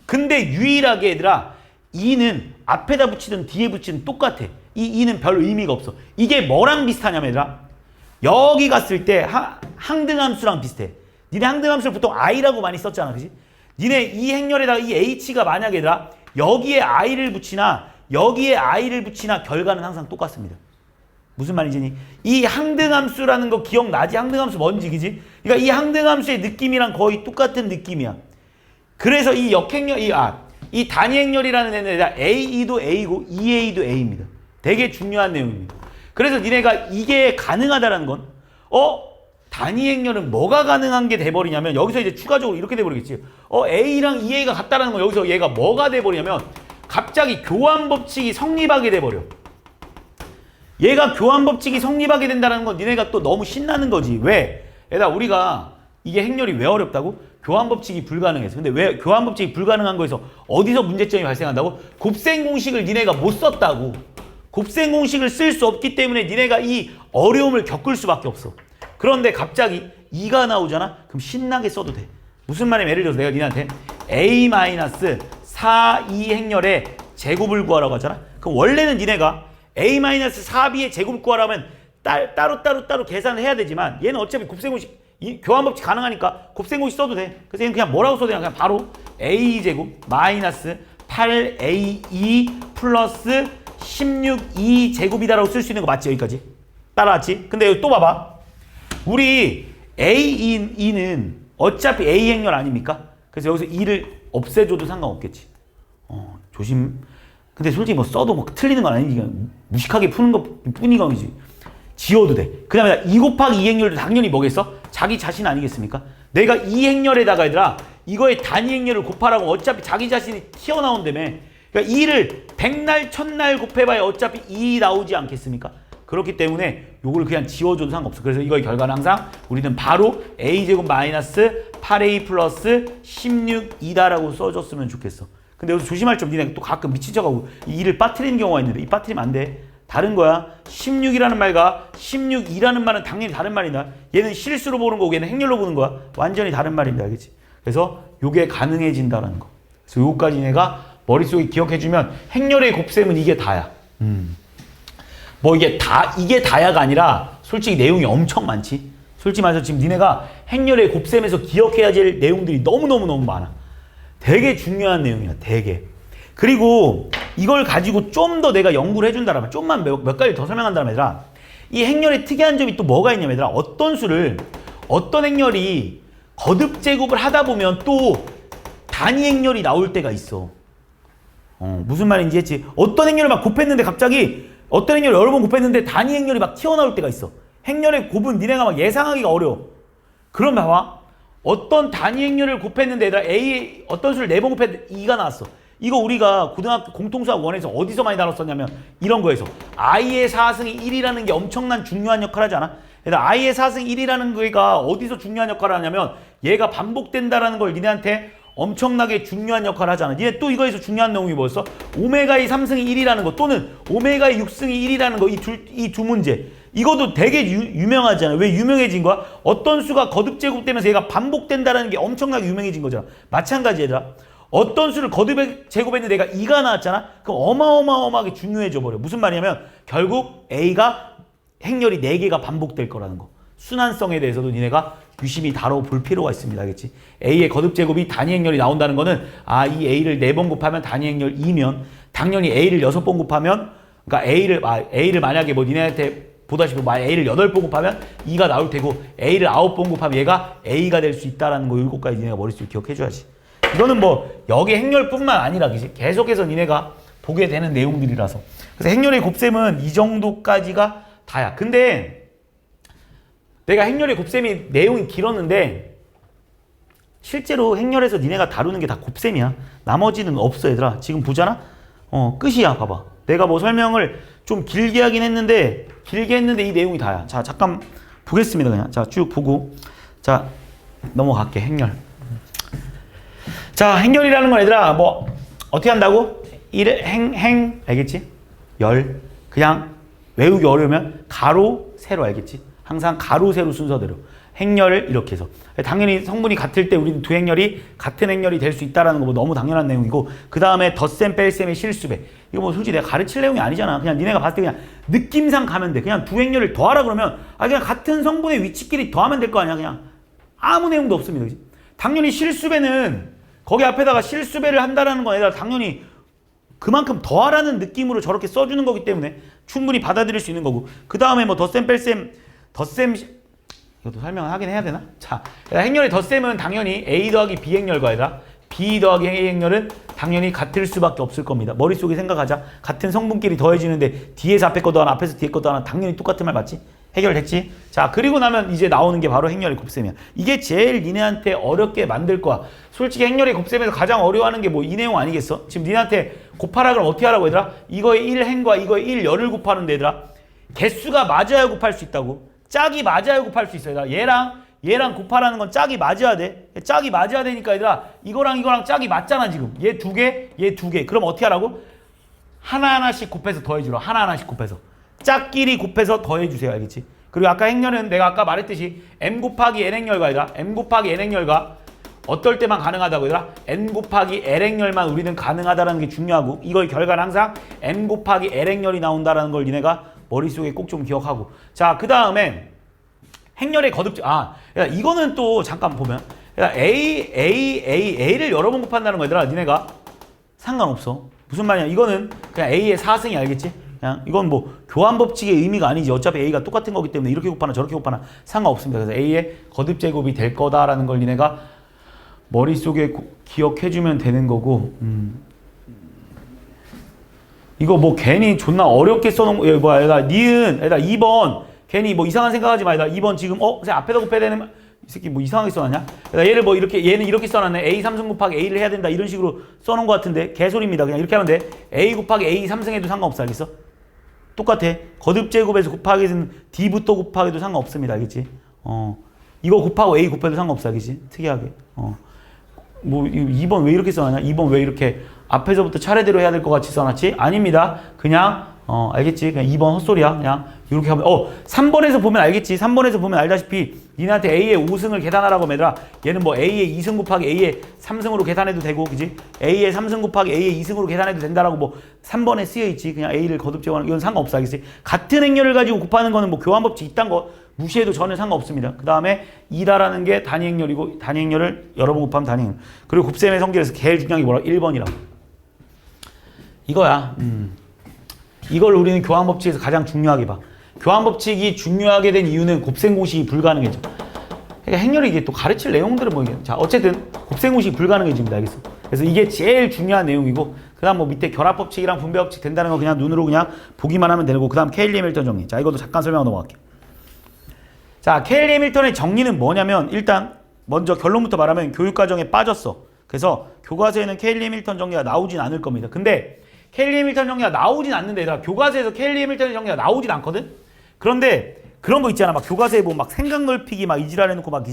근데 유일하게 얘들아, 2는 앞에다 붙이든 뒤에 붙이든 똑같아. 이 2는 별 의미가 없어. 이게 뭐랑 비슷하냐면 얘들아, 여기 갔을 때 항등함수랑 비슷해. 니네 항등함수를 보통 i라고 많이 썼잖아. 그지? 니네 이 행렬에다가 이 h가 만약에 얘들아 여기에 i를 붙이나 여기에 i를 붙이나 결과는 항상 똑같습니다. 무슨 말인지 이 항등함수라는 거 기억나지? 항등함수 뭔지, 그지? 그러니까 이 항등함수의 느낌이랑 거의 똑같은 느낌이야. 그래서 이 역행렬, 이 단위 행렬이라는 애는 a도 a고 2a도 a입니다. 되게 중요한 내용입니다. 그래서 니네가 이게 가능하다라는 건 단위 행렬은 뭐가 가능한 게 돼버리냐면 여기서 이제 추가적으로 이렇게 돼버리겠지. a랑 2a가 같다라는 건 여기서 얘가 뭐가 돼버리냐면 갑자기 교환 법칙이 성립하게 돼버려. 얘가 교환 법칙이 성립하게 된다는 건 니네가 또 너무 신나는 거지. 왜? 얘들아, 우리가 이게 행렬이 왜 어렵다고? 교환 법칙이 불가능해서. 근데 왜 교환 법칙이 불가능한 거에서 어디서 문제점이 발생한다고? 곱셈 공식을 니네가 못 썼다고. 곱셈 공식을 쓸 수 없기 때문에 니네가 이 어려움을 겪을 수밖에 없어. 그런데 갑자기 2가 나오잖아? 그럼 신나게 써도 돼. 무슨 말이냐면 예를 들어서 내가 니네한테 a-4b 행렬의 제곱을 구하라고 하잖아? 그럼 원래는 니네가 a-4b의 제곱을 구하라면 따로 계산을 해야 되지만 얘는 어차피 곱셈공식 교환 법칙 가능하니까 곱셈공식 써도 돼. 그래서 얘는 그냥 뭐라고 써도 되냐? 그냥 바로 a제곱 마이너스 8a2 플러스 16e 제곱이다라고 쓸 수 있는 거 맞지? 여기까지 따라왔지? 근데 여기 또 봐봐. 우리 a2는 어차피 a 행렬 아닙니까? 그래서 여기서 2를 없애줘도 상관없겠지. 조심. 근데 솔직히 뭐 써도 뭐 틀리는 건 아니지. 그냥 무식하게 푸는 것 뿐이지. 지워도 돼. 그 다음에 2 곱하기 2 행렬도 당연히 뭐겠어? 자기 자신 아니겠습니까? 내가 2 행렬에다가 얘들아 이거의 단위 행렬을 곱하라고 어차피 자기 자신이 튀어나온다며. 그러니까 2를 백날 천날 곱해봐야 어차피 2 나오지 않겠습니까? 그렇기 때문에 요걸 그냥 지워줘도 상관없어. 그래서 이거의 결과는 항상 우리는 바로 a제곱 마이너스 8a 플러스 16이다라고 써줬으면 좋겠어. 근데 여기서 조심할 점, 니네 또 가끔 미친 척하고 이 2를 빠뜨리는 경우가 있는데 이 빠뜨리면 안 돼. 다른 거야. 16이라는 말과 16이라는 말은 당연히 다른 말이다. 얘는 실수로 보는 거고 얘는 행렬로 보는 거야. 완전히 다른 말입니다. 알겠지? 그래서 요게 가능해진다는 거. 그래서 요거까지 내가 머릿속에 기억해주면 행렬의 곱셈은 이게 다야. 뭐 이게 다야가 아니라 솔직히 내용이 엄청 많지. 솔직히 말해서 지금 니네가 행렬의 곱셈에서 기억해야 될 내용들이 너무너무 많아. 되게 중요한 내용이야. 되게. 그리고 이걸 가지고 좀 더 내가 연구를 해준다면 좀만 몇 가지 더 설명한다면 얘들아, 이 행렬의 특이한 점이 또 뭐가 있냐면 얘들아, 어떤 행렬이 거듭 제곱을 하다 보면 또 단위 행렬이 나올 때가 있어. 무슨 말인지 했지? 어떤 행렬을 막 곱했는데 갑자기 어떤 행렬을 여러 번 곱했는데 단위 행렬이 막 튀어나올 때가 있어. 행렬의 곱은 니네가 막 예상하기가 어려워. 그럼 봐봐. 어떤 단위 행렬을 곱했는데 얘들아 A 어떤 수를 4번 곱했는데 2가 나왔어. 이거 우리가 고등학교 공통수학 1에서 어디서 많이 다뤘었냐면 이런 거에서 i의 4승이 1이라는 게 엄청난 중요한 역할을 하지 않아? 얘들아 i의 4승 1이라는 거가 어디서 중요한 역할을 하냐면 얘가 반복된다라는 걸 니네한테 엄청나게 중요한 역할을 하잖아. 니네 또 이거에서 중요한 내용이 뭐였어? 오메가의 3승이 1이라는 거 또는 오메가의 6승이 1이라는 거 이 두 문제. 이것도 되게 유명하잖아. 왜 유명해진 거야? 어떤 수가 거듭 제곱되면서 얘가 반복된다는 게 엄청나게 유명해진 거잖아. 마찬가지 얘들아. 어떤 수를 거듭 제곱했는데 얘가 2가 나왔잖아. 그럼 어마어마하게 중요해져 버려. 무슨 말이냐면 결국 A가 행렬이 4개가 반복될 거라는 거. 순환성에 대해서도 니네가 유심히 다뤄볼 필요가 있습니다. 알겠지? A의 거듭 제곱이 단위 행렬이 나온다는 거는 이 A를 4번 곱하면 단위 행렬 2면 당연히 A를 6번 곱하면 그러니까 A를 만약에 뭐 니네한테 보다시피 A를 8번 곱하면 2가 나올 테고 A를 9번 곱하면 얘가 A가 될 수 있다라는 거 이것까지 니네가 머릿속에 기억해줘야지. 이거는 뭐 여기 행렬뿐만 아니라 그치? 계속해서 니네가 보게 되는 내용들이라서. 그래서 행렬의 곱셈은 이 정도까지가 다야. 근데 내가 행렬의 곱셈이 내용이 길었는데 실제로 행렬에서 니네가 다루는 게 다 곱셈이야. 나머지는 없어 얘들아. 지금 보잖아? 끝이야. 봐봐. 내가 뭐 설명을 좀 길게 하긴 했는데 이 내용이 다야. 자 잠깐 보겠습니다. 그냥 자 쭉 보고 자 넘어갈게. 행렬. 자 행렬이라는 건 얘들아 뭐 어떻게 한다고? 알겠지? 열 그냥 외우기 어려우면 가로 세로 알겠지? 항상 가로 세로 순서대로 행렬을 이렇게 해서 당연히 성분이 같을 때 우리는 두 행렬이 같은 행렬이 될 수 있다는 거 뭐 너무 당연한 내용이고 그 다음에 덧셈 뺄셈의 실수배 이거 뭐 솔직히 내가 가르칠 내용이 아니잖아. 그냥 니네가 봤을 때 그냥 느낌상 가면 돼. 그냥 두 행렬을 더하라 그러면 그냥 같은 성분의 위치끼리 더하면 될 거 아니야. 그냥 아무 내용도 없습니다. 그치? 당연히 실수배는 거기 앞에다가 실수배를 한다라는 건 아니라 당연히 그만큼 더하라는 느낌으로 저렇게 써주는 거기 때문에 충분히 받아들일 수 있는 거고 그 다음에 뭐 덧셈 뺄셈 이것도 설명을 하긴 해야 되나? 자, 행렬의 덧셈은 당연히 A 더하기 B 행렬과 아니라 B 더하기 A 행렬은 당연히 같을 수밖에 없을 겁니다. 머릿속에 생각하자. 같은 성분끼리 더해지는데 뒤에서 앞에 것도 하나 앞에서 뒤에 것도 하나 당연히 똑같은 말 맞지? 해결됐지? 자 그리고 나면 이제 나오는 게 바로 행렬의 곱셈이야. 이게 제일 니네한테 어렵게 만들 거야. 솔직히 행렬의 곱셈에서 가장 어려워하는 게 뭐 이 내용 아니겠어? 지금 니네한테 곱하라 그러면 어떻게 하라고 얘들아? 이거의 1행과 이거의 1열을 곱하는데 얘들아 개수가 맞아야 곱할 수 있다고. 짝이 맞아야 곱할 수 있어. 얘들아 얘랑 곱하라는 건 짝이 맞아야 돼. 짝이 맞아야 되니까 얘들아 이거랑 짝이 맞잖아 지금. 얘 두 개. 그럼 어떻게 하라고? 하나하나씩 곱해서 더해주라. 하나하나씩 곱해서. 짝끼리 곱해서 더해주세요. 알겠지? 그리고 아까 행렬은 내가 아까 말했듯이 m 곱하기 n 행렬과 아니라 m 곱하기 n 행렬과 어떨 때만 가능하다고 얘들아 n 곱하기 l 행렬만 우리는 가능하다는 게 중요하고 이걸 결과는 항상 m 곱하기 l 행렬이 나온다는 걸 니네가 머릿속에 꼭 좀 기억하고 자 그 다음에 행렬의 거듭 이거는 또 잠깐 보면 A를 여러 번 곱한다는 거 얘들아 니네가 상관없어. 무슨 말이냐 이거는 그냥 A의 4승이 알겠지? 그냥 이건 뭐 교환 법칙의 의미가 아니지. 어차피 A가 똑같은 거기 때문에 이렇게 곱하나 저렇게 곱하나 상관없습니다. 그래서 A의 거듭 제곱이 될 거다라는 걸 니네가 머릿속에 기억해주면 되는 거고 이거 뭐 괜히 존나 어렵게 써놓은 거 뭐야 얘들아 니은 얘들아 2번 괜히 뭐 이상한 생각하지 마. 얘들아 2번 지금 그냥 앞에다 곱해야 되는 이 새끼 뭐 이상하게 써놨냐? 얘들아 얘를 뭐 이렇게 얘는 이렇게 써놨네. A 3승 곱하기 A를 해야 된다 이런 식으로 써놓은 거 같은데 개소리입니다. 그냥 이렇게 하면 돼. A 곱하기 A 3승 해도 상관없어. 알겠어? 똑같아. 거듭 제곱에서 곱하기는 D부터 곱하기도 상관없습니다. 알겠지? 이거 곱하고 A 곱해도 상관없어. 알겠지? 특이하게. 뭐 2번 왜 이렇게 써놨냐? 2번 왜 이렇게 앞에서부터 차례대로 해야 될 것 같이 써놨지? 아닙니다. 그냥 알겠지? 그냥 2번 헛소리야. 그냥 이렇게 하면 3번에서 보면 알겠지? 3번에서 보면 알다시피 니네한테 A의 5승을 계산하라고 하면 얘들아 얘는 뭐 A의 2승 곱하기 A의 3승으로 계산해도 되고 그지? A의 3승 곱하기 A의 2승으로 계산해도 된다라고 뭐 3번에 쓰여있지. 그냥 A를 거듭 제곱하는 이건 상관없어. 알겠지? 같은 행렬을 가지고 곱하는 거는 뭐 교환법칙 이딴 거 무시해도 전혀 상관없습니다. 그 다음에 2다라는 게 단위 행렬이고 단위 행렬을 여러 번 곱하면 단위 행렬. 그리고 곱셈의 성질에서 제일 중요한 게 뭐라고? 1번이라고. 이거야. 이걸 우리는 교환법칙에서 가장 중요하게 봐. 교환법칙이 중요하게 된 이유는 곱셈 공식이 불가능해져. 그러니까 행렬이 이게 또 가르칠 내용들은 뭐 이게. 자, 어쨌든 곱셈 공식이 불가능해집니다. 알겠어? 그래서 이게 제일 중요한 내용이고, 그 다음 뭐 밑에 결합법칙이랑 분배법칙 된다는 거 그냥 눈으로 그냥 보기만 하면 되고, 그 다음 케일리 해밀턴 정리. 자, 이것도 잠깐 설명하고 넘어갈게요. 자, 케일리 해밀턴의 정리는 뭐냐면, 일단 먼저 결론부터 말하면 교육과정에 빠졌어. 그래서 교과서에는 케일리 해밀턴 정리가 나오진 않을 겁니다. 근데 케일리 해밀턴 정리가 나오진 않는데 얘들아 교과서에서 케일리 해밀턴 정리가 나오진 않거든? 그런데 그런 거 있잖아. 막 교과서에 보면 막 생각 넓히기 막 이지랄 해놓고 막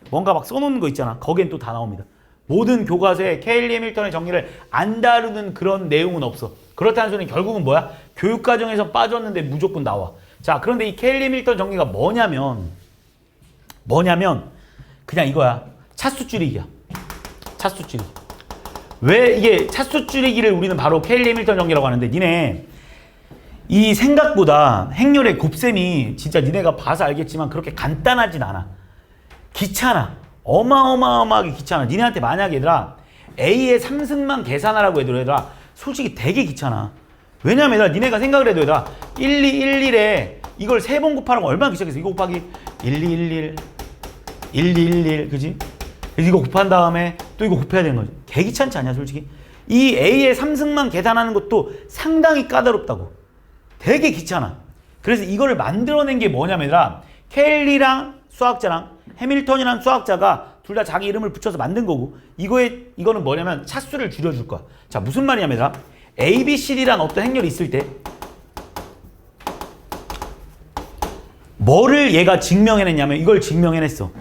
뭔가 막 써놓는 거 있잖아. 거기엔 또 다 나옵니다. 모든 교과서에 케일리 해밀턴의 정리를 안 다루는 그런 내용은 없어. 그렇다는 소리는 결국은 뭐야? 교육과정에서 빠졌는데 무조건 나와. 자, 그런데 이 케일리 해밀턴 정리가 뭐냐면 그냥 이거야. 차수 줄이기야. 차수 줄이기. 왜 이게 차수 줄이기를 우리는 바로 케일리 해밀턴 정리라고 하는데, 니네 이 생각보다 행렬의 곱셈이 진짜 니네가 봐서 알겠지만 그렇게 간단하진 않아. 귀찮아. 어마어마하게 귀찮아. 니네한테 만약에 얘들아 A의 3승만 계산하라고 해도 얘들아 솔직히 되게 귀찮아. 왜냐면 얘들아 니네가 생각을 해도 얘들아 1211에 이걸 3번 곱하라고 얼마나 귀찮겠어. 이거 곱하기 1211 1211 그지? 이거 곱한 다음에 또 이거 곱해야 되는 거지. 개 귀찮지 않냐 솔직히? 이 A의 3승만 계산하는 것도 상당히 까다롭다고. 되게 귀찮아. 그래서 이거를 만들어낸 게 뭐냐면 얘들아 케일리랑 수학자랑 해밀턴이랑 수학자가 둘 다 자기 이름을 붙여서 만든 거고, 이거는 뭐냐면 차수를 줄여줄 거야. 자, 무슨 말이냐면 얘들아 A, B, C, D란 어떤 행렬이 있을 때 뭐를 얘가 증명해냈냐면 이걸 증명해냈어.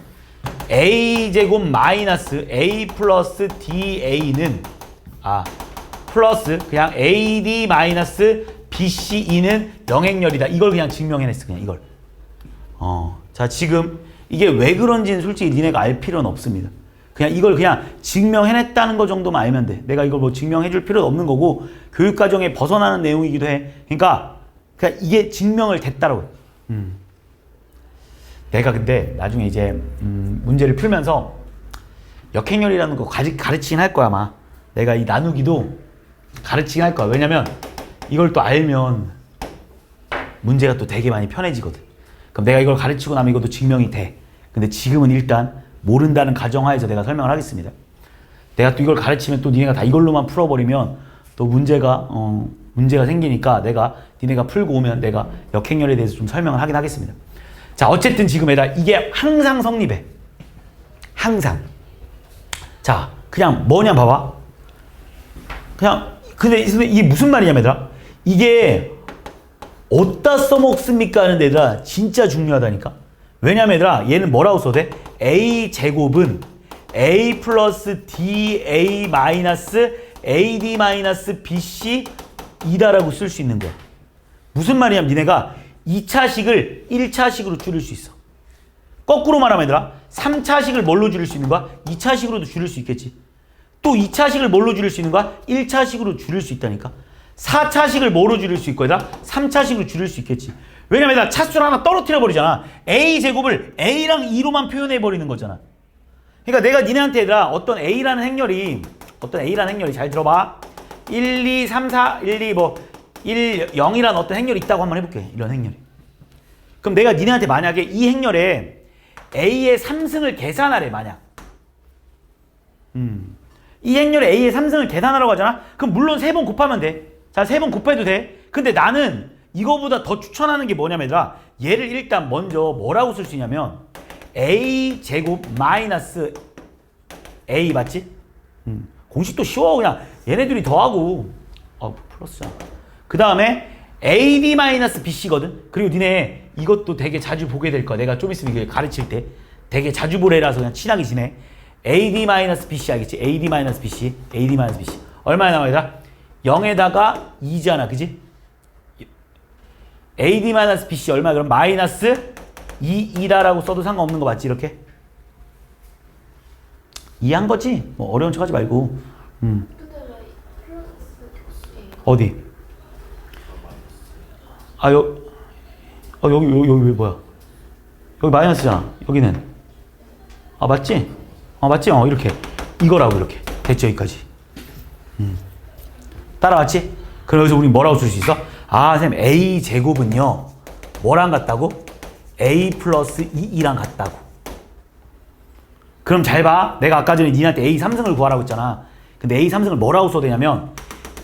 A제곱 마이너스 A 플러스 DA는 플러스 그냥 AD 마이너스 BCE는 영행렬이다. 이걸 그냥 증명해냈어. 그냥 이걸. 자, 지금 이게 왜 그런지는 솔직히 니네가 알 필요는 없습니다. 그냥 이걸 그냥 증명해냈다는 거 정도만 알면 돼. 내가 이걸 뭐 증명해줄 필요는 없는 거고 교육과정에 벗어나는 내용이기도 해. 그러니까 그냥 이게 증명을 됐다라고. 내가 근데 나중에 이제 문제를 풀면서 역행렬이라는 거 가르치긴 할 거야 아마. 내가 이 나누기도 가르치긴 할 거야. 왜냐면 이걸 또 알면 문제가 또 되게 많이 편해지거든. 그럼 내가 이걸 가르치고 나면 이것도 증명이 돼. 근데 지금은 일단 모른다는 가정하에서 내가 설명을 하겠습니다. 내가 또 이걸 가르치면 또 니네가 다 이걸로만 풀어버리면 또 문제가 생기니까 니네가 풀고 오면 내가 역행렬에 대해서 좀 설명을 하긴 하겠습니다. 자, 어쨌든 지금 이게 항상 성립해. 항상. 자, 그냥 뭐냐 봐봐. 근데 이게 무슨 말이냐면 얘들아 이게 어디다 써먹습니까 하는 얘들아 진짜 중요하다니까. 왜냐면 얘들아 얘는 뭐라고 써도 돼? A 제곱은 A 플러스 DA 마이너스 AD 마이너스 BC 이다라고 쓸 수 있는 거야. 무슨 말이냐면 니네가 2차식을 1차식으로 줄일 수 있어. 거꾸로 말하면 얘들아 3차식을 뭘로 줄일 수 있는 거야? 2차식으로도 줄일 수 있겠지. 또 2차식을 뭘로 줄일 수 있는 거야? 1차식으로 줄일 수 있다니까. 4차식을 뭐로 줄일 수 있고 얘들아 3차식으로 줄일 수 있겠지. 왜냐면 얘들아 차수를 하나 떨어뜨려 버리잖아. A제곱을 A랑 2로만 표현해 버리는 거잖아. 그러니까 내가 니네한테 얘들아 어떤 A라는 행렬이 잘 들어봐. 1, 2, 3, 4, 1, 2 1, 0이란 어떤 행렬이 있다고 한번 해볼게. 이런 행렬이. 그럼 내가 니네한테 만약에 이 행렬에 A의 3승을 계산하래 만약. 이 행렬에 A의 3승을 계산하라고 하잖아. 그럼 물론 3번 곱하면 돼. 자, 3번 곱해도 돼. 근데 나는 이거보다 더 추천하는 게 뭐냐면 얘들아 얘를 일단 먼저 뭐라고 쓸 수 있냐면 A 제곱 마이너스 A 맞지? 공식도 쉬워. 그냥 얘네들이 더하고 플러스야. 그 다음에 AD 마이너스 BC거든. 그리고 니네 이것도 되게 자주 보게 될 거야. 내가 좀 있으면 이게 가르칠 때 되게 자주 보래라서 그냥 친하게 지내. AD 마이너스 BC 알겠지? AD 마이너스 BC AD 마이너스 BC 얼마나 나와 얘들아? 0에다가 2잖아 그지? AD-BC 얼마야? 그럼 마이너스 2이다라고 써도 상관없는 거 맞지? 이렇게? 이해한 거지? 뭐 어려운 척 하지 말고. 근데 왜 플러스 A? 어디? 아, 여기 왜 뭐야? 여기 마이너스잖아. 여기는. 아, 맞지? 맞지? 이렇게. 이거라고, 이렇게. 됐죠, 여기까지. 따라왔지? 그럼 여기서 우리 뭐라고 쓸 수 있어? 아, 선생님, A 제곱은요, 뭐랑 같다고? A 플러스 2랑 같다고. 그럼 잘 봐. 내가 아까 전에 니한테 A 3승을 구하라고 했잖아. 근데 A 3승을 뭐라고 써야 되냐면,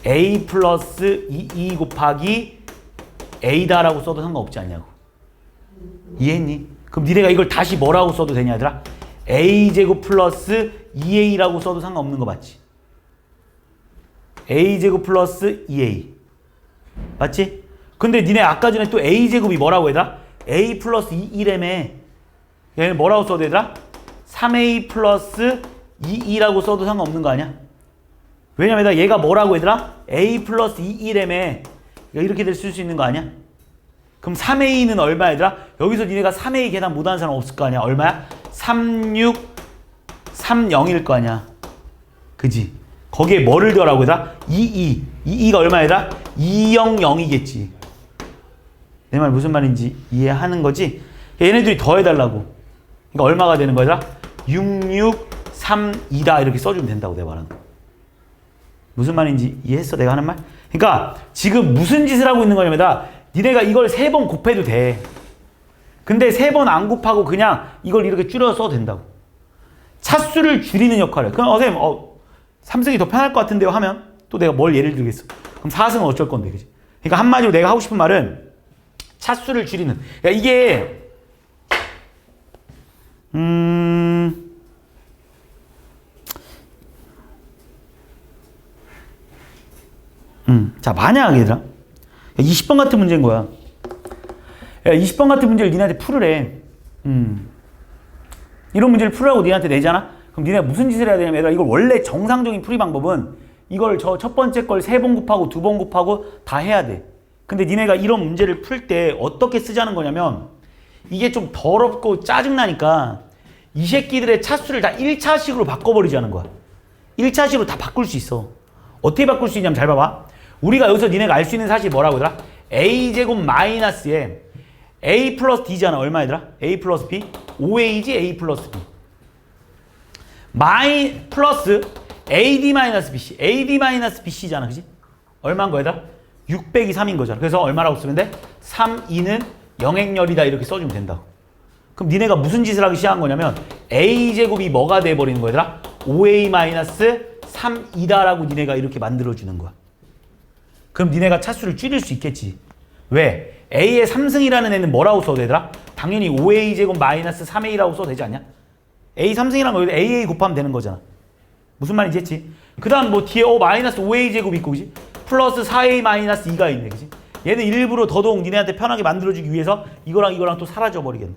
A 플러스 2 곱하기 A다라고 써도 상관없지 않냐고. 이해했니? 그럼 니네가 이걸 다시 뭐라고 써도 되냐, 얘들아? A제곱 플러스 2A라고 써도 상관없는 거 맞지? A제곱 플러스 2A. 맞지? 근데 니네 아까 전에 또 A제곱이 뭐라고 얘들아? A 플러스 2라며. 얘는 뭐라고 써도 얘들아? 3A 플러스 2라고 써도 상관없는 거 아니야? 왜냐면 얘가 뭐라고 얘들아? A 플러스 2라며. 이렇게 될 수 있는 거 아니야? 그럼 3A는 얼마야 얘들아? 여기서 니네가 3A 계산 못하는 사람 없을 거 아니야? 얼마야? 3630일 거 아니야? 그지? 거기에 뭐를 더라고 얘들아? 22가 얼마야 얘들아? 200이겠지. 내 말 무슨 말인지 이해하는 거지? 얘네들이 더해달라고. 그러니까 얼마가 되는 거야? 6632다 이렇게 써주면 된다고 내가 말하는 거. 무슨 말인지 이해했어? 내가 하는 말? 그러니까 지금 무슨 짓을 하고 있는 거냐면 니네가 이걸 3번 곱해도 돼. 근데 3번 안 곱하고 그냥 이걸 이렇게 줄여서 써도 된다고. 차수를 줄이는 역할을. 그럼 선생님 3승이 더 편할 것 같은데요 하면 또 내가 뭘 예를 들겠어. 그럼 4승은 어쩔 건데, 그지? 그러니까 한마디로 내가 하고 싶은 말은 차수를 줄이는. 그러니까 이게 자, 만약 얘들아 20번 같은 문제인 거야. 야, 20번 같은 문제를 니네한테 풀으래. 이런 문제를 풀으라고 니네한테 내잖아? 그럼 니네가 무슨 짓을 해야 되냐면 얘들아, 이걸 원래 정상적인 풀이 방법은 이걸 저 첫 번째 걸 3번 곱하고 2번 곱하고 다 해야 돼. 근데 니네가 이런 문제를 풀 때 어떻게 쓰자는 거냐면 이게 좀 더럽고 짜증나니까 이 새끼들의 차수를 다 1차식으로 바꿔버리자는 거야. 1차식으로 다 바꿀 수 있어. 어떻게 바꿀 수 있냐면 잘 봐봐. 우리가 여기서 니네가 알 수 있는 사실이 뭐라고 얘들아? A제곱 마이너스에 A 플러스 D잖아. 얼마 얘들아? A 플러스 B? 5A지 A 플러스 B. 플러스 AD 마이너스 BC. AD 마이너스 BC잖아. 그지? 얼마인 거야 얘들아? 600이 3인 거잖아. 그래서 얼마라고 쓰면 돼? 3, 2는 영행열이다 이렇게 써주면 된다고. 그럼 니네가 무슨 짓을 하기 시작한 거냐면 A제곱이 뭐가 돼버리는 거야 얘들아? 5A 마이너스 3이다라고 니네가 이렇게 만들어주는 거야. 그럼 니네가 차수를 줄일 수 있겠지. 왜? A의 3승이라는 애는 뭐라고 써도 되더라? 당연히 5A제곱 마이너스 3A라고 써도 되지 않냐? A 3승이란 거 AA 곱하면 되는 거잖아. 무슨 말인지 했지? 그 다음 뭐 뒤에 마이너스 5A제곱이 있고, 그지? 플러스 4A 마이너스 2가 있네, 그지? 얘는 일부러 더더욱 니네한테 편하게 만들어주기 위해서 이거랑 또 사라져버리겠네.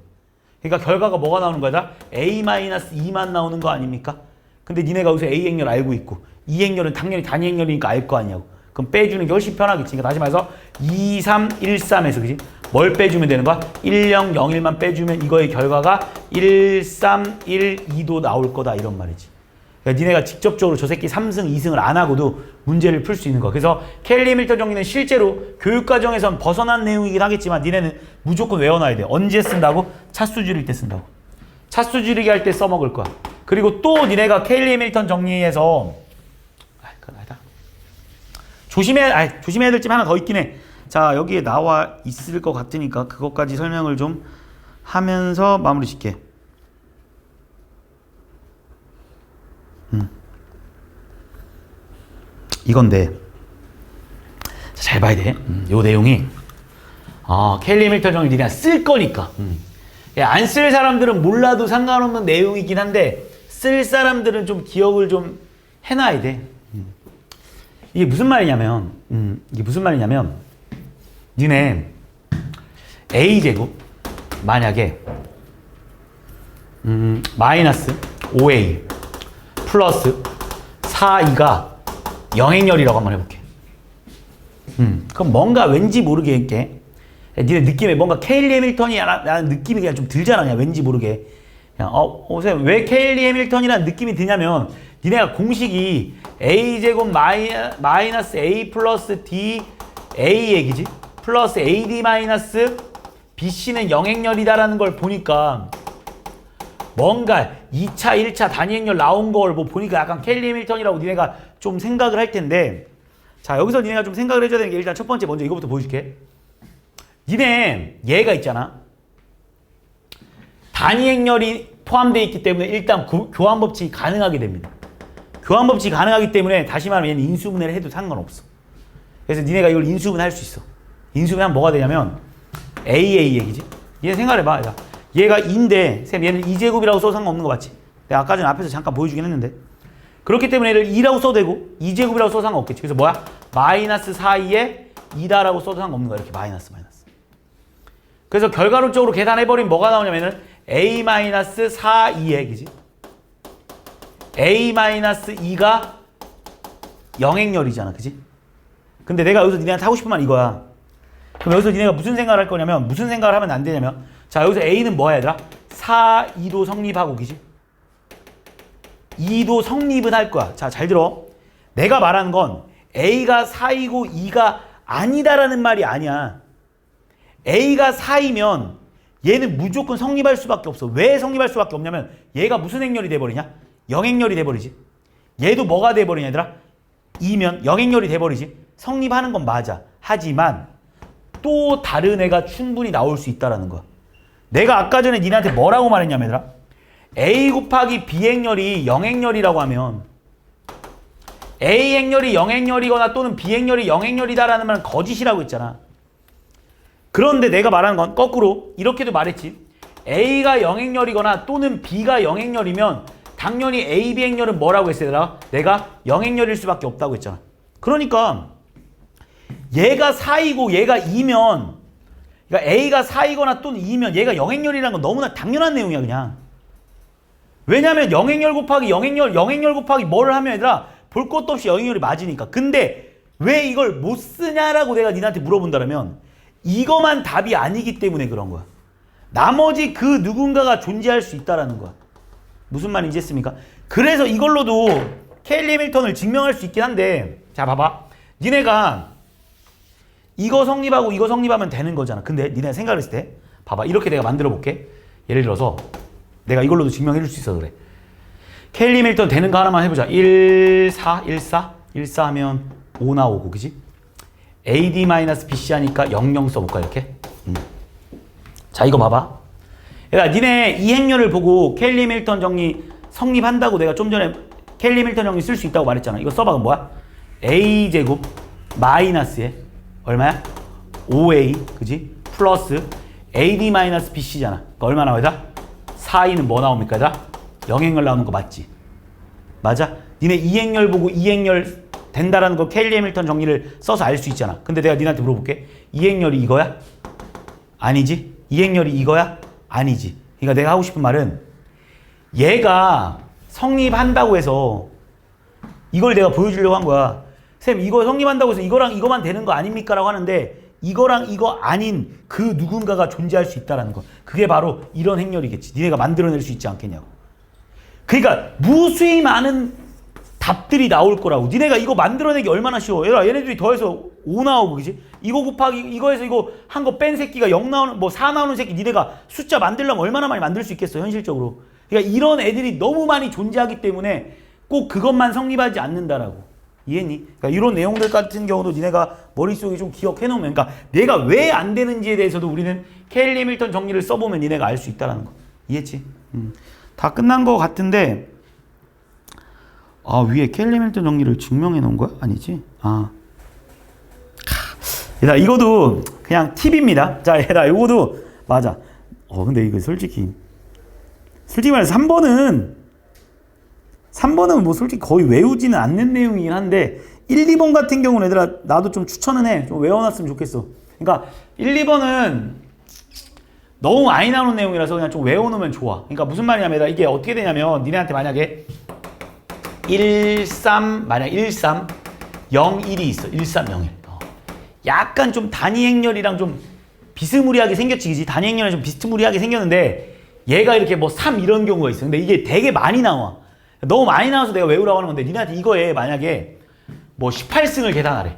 그러니까 결과가 뭐가 나오는 거야? A 마이너스 2만 나오는 거 아닙니까? 근데 니네가 여기서 A 행렬 알고 있고 이 행렬은 당연히 단위 행렬이니까 알 거 아니냐고. 그럼 빼주는 게 훨씬 편하겠지. 그러니까 다시 말해서 2, 3, 1, 3에서 그지? 뭘 빼주면 되는 거야? 1, 0, 0, 1만 빼주면 이거의 결과가 1, 3, 1, 2도 나올 거다 이런 말이지. 그러니까 니네가 직접적으로 저 새끼 3승, 2승을 안 하고도 문제를 풀 수 있는 거야. 그래서 켈리 밀턴 정리는 실제로 교육과정에선 벗어난 내용이긴 하겠지만 니네는 무조건 외워놔야 돼. 언제 쓴다고? 차수 줄일 때 쓴다고. 차수 줄이기 할 때 써먹을 거야. 그리고 또 니네가 켈리 밀턴 정리에서 그건 아니다. 조심해야 될 점 하나 더 있긴 해. 자, 여기에 나와 있을 것 같으니까 그것까지 설명을 좀 하면서 마무리 짓게. 이건데 잘 봐야 돼. 요 내용이 켈리 밀턴 정리 니네가 쓸 거니까. 안 쓸 사람들은 몰라도 상관없는 내용이긴 한데 쓸 사람들은 좀 기억을 좀 해놔야 돼. 이게 무슨 말이냐면 니네 A제곱 만약에 마이너스 5A 플러스 4E가 영행열이라고 한번 해볼게. 그럼 뭔가 왠지 모르게 니네 느낌에 뭔가 케일리 해밀턴이라는 느낌이 그냥 좀 들잖아. 그냥 왠지 모르게. 그냥 선생님 왜 케일리 해밀턴이라는 느낌이 드냐면 니네가 공식이 a제곱 마이너스 a 플러스 d a 얘기지. 플러스 ad 마이너스 bc는 영행렬이다라는 걸 보니까 뭔가 2차, 1차 단위행렬 나온 걸 뭐 보니까 약간 케일리 해밀턴이라고 니네가 좀 생각을 할 텐데 자 여기서 니네가 좀 생각을 해줘야 되는 게 일단 첫 번째 먼저 이거부터 보여줄게. 니네 얘가 있잖아. 단위행렬이 포함되어 있기 때문에 일단 교환법칙이 가능하게 됩니다. 교환법칙이 가능하기 때문에 다시 말하면 얘는 인수분해를 해도 상관없어. 그래서 니네가 이걸 인수분해할 수 있어. 인수분해하면 뭐가 되냐면 AA 얘기지. 얘 생각해봐. 얘가 2인데 쌤 얘는 2제곱이라고 써도 상관없는 거 맞지? 내가 아까 전에 앞에서 잠깐 보여주긴 했는데 그렇기 때문에 얘를 2라고 써도 되고 2제곱이라고 써도 상관없겠지. 그래서 뭐야? 마이너스 4이에 2다라고 써도 상관없는 거야. 이렇게 마이너스. 그래서 결과론적으로 계산해버리면 뭐가 나오냐면은 a-4,2의 그지? a-2가 영행렬이잖아. 그지? 근데 내가 여기서 니네한테 하고 싶은 말 이거야. 그럼 여기서 니네가 무슨 생각을 할 거냐면 무슨 생각을 하면 안 되냐면 자 여기서 a는 뭐야 얘들아? 4, 2도 성립하고 그지? 2도 성립은 할 거야. 자 잘 들어. 내가 말하는 건 a가 4이고 2가 아니다라는 말이 아니야. a가 4이면 얘는 무조건 성립할 수밖에 없어. 왜 성립할 수밖에 없냐면 얘가 무슨 행렬이 돼버리냐? 영행렬이 돼버리지. 얘도 뭐가 돼버리냐 얘들아? 2면 영행렬이 돼버리지. 성립하는 건 맞아. 하지만 또 다른 애가 충분히 나올 수 있다라는 거야. 내가 아까 전에 니네한테 뭐라고 말했냐면 얘들아? a 곱하기 b 행렬이 영행렬이라고 하면 a 행렬이 영행렬이거나 또는 b 행렬이 영행렬이다라는 말은 거짓이라고 했잖아. 그런데 내가 말하는 건 거꾸로 이렇게도 말했지. A가 영행렬이거나 또는 B가 영행렬이면 당연히 A, B 행렬은 뭐라고 했어야 내가 영행렬일 수밖에 없다고 했잖아. 그러니까 얘가 4이고 얘가 2면 그러니까 A가 4이거나 또는 2면 얘가 영행렬이라는 건 너무나 당연한 내용이야 그냥. 왜냐면 영행렬 곱하기 영행렬 곱하기 뭐를 하면 얘들아 볼 것도 없이 영행렬이 맞으니까. 근데 왜 이걸 못 쓰냐라고 내가 니한테 물어본다면 이거만 답이 아니기 때문에 그런 거야. 나머지 그 누군가가 존재할 수 있다라는 거야. 무슨 말인지 했습니까? 그래서 이걸로도 케일리 해밀턴을 증명할 수 있긴 한데 자 봐봐. 니네가 이거 성립하고 이거 성립하면 되는 거잖아. 근데 니네가 생각을 했을 때 봐봐. 이렇게 내가 만들어 볼게. 예를 들어서 내가 이걸로도 증명해 줄 수 있어서 그래. 케일리 해밀턴 되는 거 하나만 해보자. 1, 4 하면 5 나오고 그지? AD-BC 하니까 00 써볼까 이렇게? 자 이거 봐봐. 얘들아 니네 이 행렬을 보고 케일리 해밀턴 정리 성립한다고 내가 좀 전에 케일리 해밀턴 정리 쓸 수 있다고 말했잖아. 이거 써봐. 그럼 뭐야? A제곱 마이너스에 얼마야? 5A 그지? 플러스 AD-BC잖아. 그러니까 얼마 나와 얘들아? 4E는 뭐 나옵니까 얘들아? 영행렬 나오는 거 맞지? 맞아? 니네 이 행렬 보고 이 행렬 된다라는 거 케일리 해밀턴 정리를 써서 알 수 있잖아. 근데 내가 니한테 물어볼게. 이 행렬이 이거야? 아니지. 이 행렬이 이거야? 아니지. 그러니까 내가 하고 싶은 말은 얘가 성립한다고 해서 이걸 내가 보여주려고 한 거야. 쌤 이거 성립한다고 해서 이거랑 이거만 되는 거 아닙니까? 라고 하는데 이거랑 이거 아닌 그 누군가가 존재할 수 있다는 거. 그게 바로 이런 행렬이겠지. 니네가 만들어낼 수 있지 않겠냐고. 그러니까 무수히 많은 답들이 나올 거라고. 니네가 이거 만들어내기 얼마나 쉬워. 얘네들이 더해서 5 나오고 그지? 이거 곱하기 이거에서 이거 한 거 뺀 새끼가 0 나오는 뭐 4 나오는 새끼 니네가 숫자 만들려면 얼마나 많이 만들 수 있겠어 현실적으로. 그러니까 이런 애들이 너무 많이 존재하기 때문에 꼭 그것만 성립하지 않는다라고. 이해니? 그러니까 이런 내용들 같은 경우도 니네가 머릿속에 좀 기억해 놓으면 그러니까 내가 왜 안 되는지에 대해서도 우리는 케일리 해밀턴 정리를 써보면 니네가 알 수 있다는 거. 이해했지? 다 끝난 거 같은데 아 위에 케일리 해밀턴 정리를 증명해 놓은 거야? 아니지? 얘들아 이거도 그냥 팁입니다. 자 얘들아 이거도 맞아. 근데 이거 솔직히 말해서 3번은 뭐 솔직히 거의 외우지는 않는 내용이긴 한데 1, 2번 같은 경우는 얘들아 나도 좀 추천은 해. 좀 외워놨으면 좋겠어. 그러니까 1, 2번은 너무 많이 나오는 내용이라서 그냥 좀 외워놓으면 좋아. 그러니까 무슨 말이냐면 얘들아 이게 어떻게 되냐면 니네한테 만약에 13 0, 1이 있어. 1, 3, 0, 1. 약간 좀 단위 행렬이랑 좀 비스무리하게 생겼지, 그지? 단위 행렬은 좀 비스무리하게 생겼는데 얘가 이렇게 뭐 3 이런 경우가 있어. 근데 이게 되게 많이 나와. 너무 많이 나와서 내가 외우라고 하는 건데 니네한테 이거에 만약에 뭐 18승을 계산하래.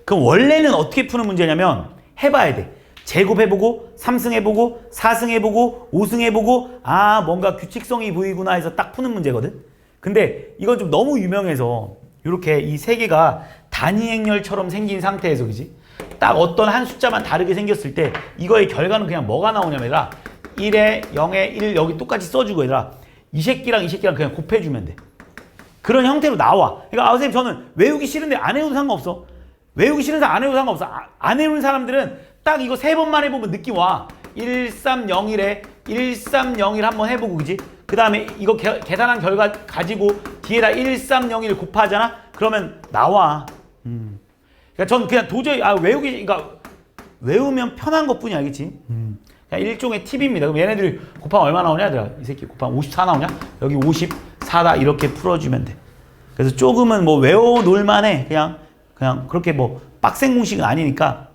그럼 원래는 어떻게 푸는 문제냐면 해봐야 돼. 제곱해보고 3승 해보고 4승 해보고 5승 해보고 아 뭔가 규칙성이 보이구나 해서 딱 푸는 문제거든. 근데 이건 좀 너무 유명해서 이렇게 이 세 개가 단위 행렬처럼 생긴 상태에서 그지? 딱 어떤 한 숫자만 다르게 생겼을 때 이거의 결과는 그냥 뭐가 나오냐면 얘들아 1에 0에 1 여기 똑같이 써주고 얘들아 이 새끼랑 그냥 곱해주면 돼. 그런 형태로 나와. 그러니까 선생님 저는 외우기 싫은데 안 해도 상관없어. 외우기 싫은데 안 해도 상관없어. 안 해오는 사람들은 딱 이거 3번만 해보면 느낌 와. 1301에 1301 한번 해보고 그지? 그 다음에 이거 계산한 결과 가지고 뒤에다 1301 곱하잖아? 그러면 나와. 그러니까 전 그냥 도저히 그러니까 외우면 편한 것뿐이 알겠지? 그냥 일종의 팁입니다. 그럼 얘네들이 곱하면 얼마 나오냐? 얘들아 이 새끼 곱하면 54 나오냐? 여기 54다 이렇게 풀어주면 돼. 그래서 조금은 뭐 외워놓을만 해. 그냥 그렇게 뭐 빡센 공식은 아니니까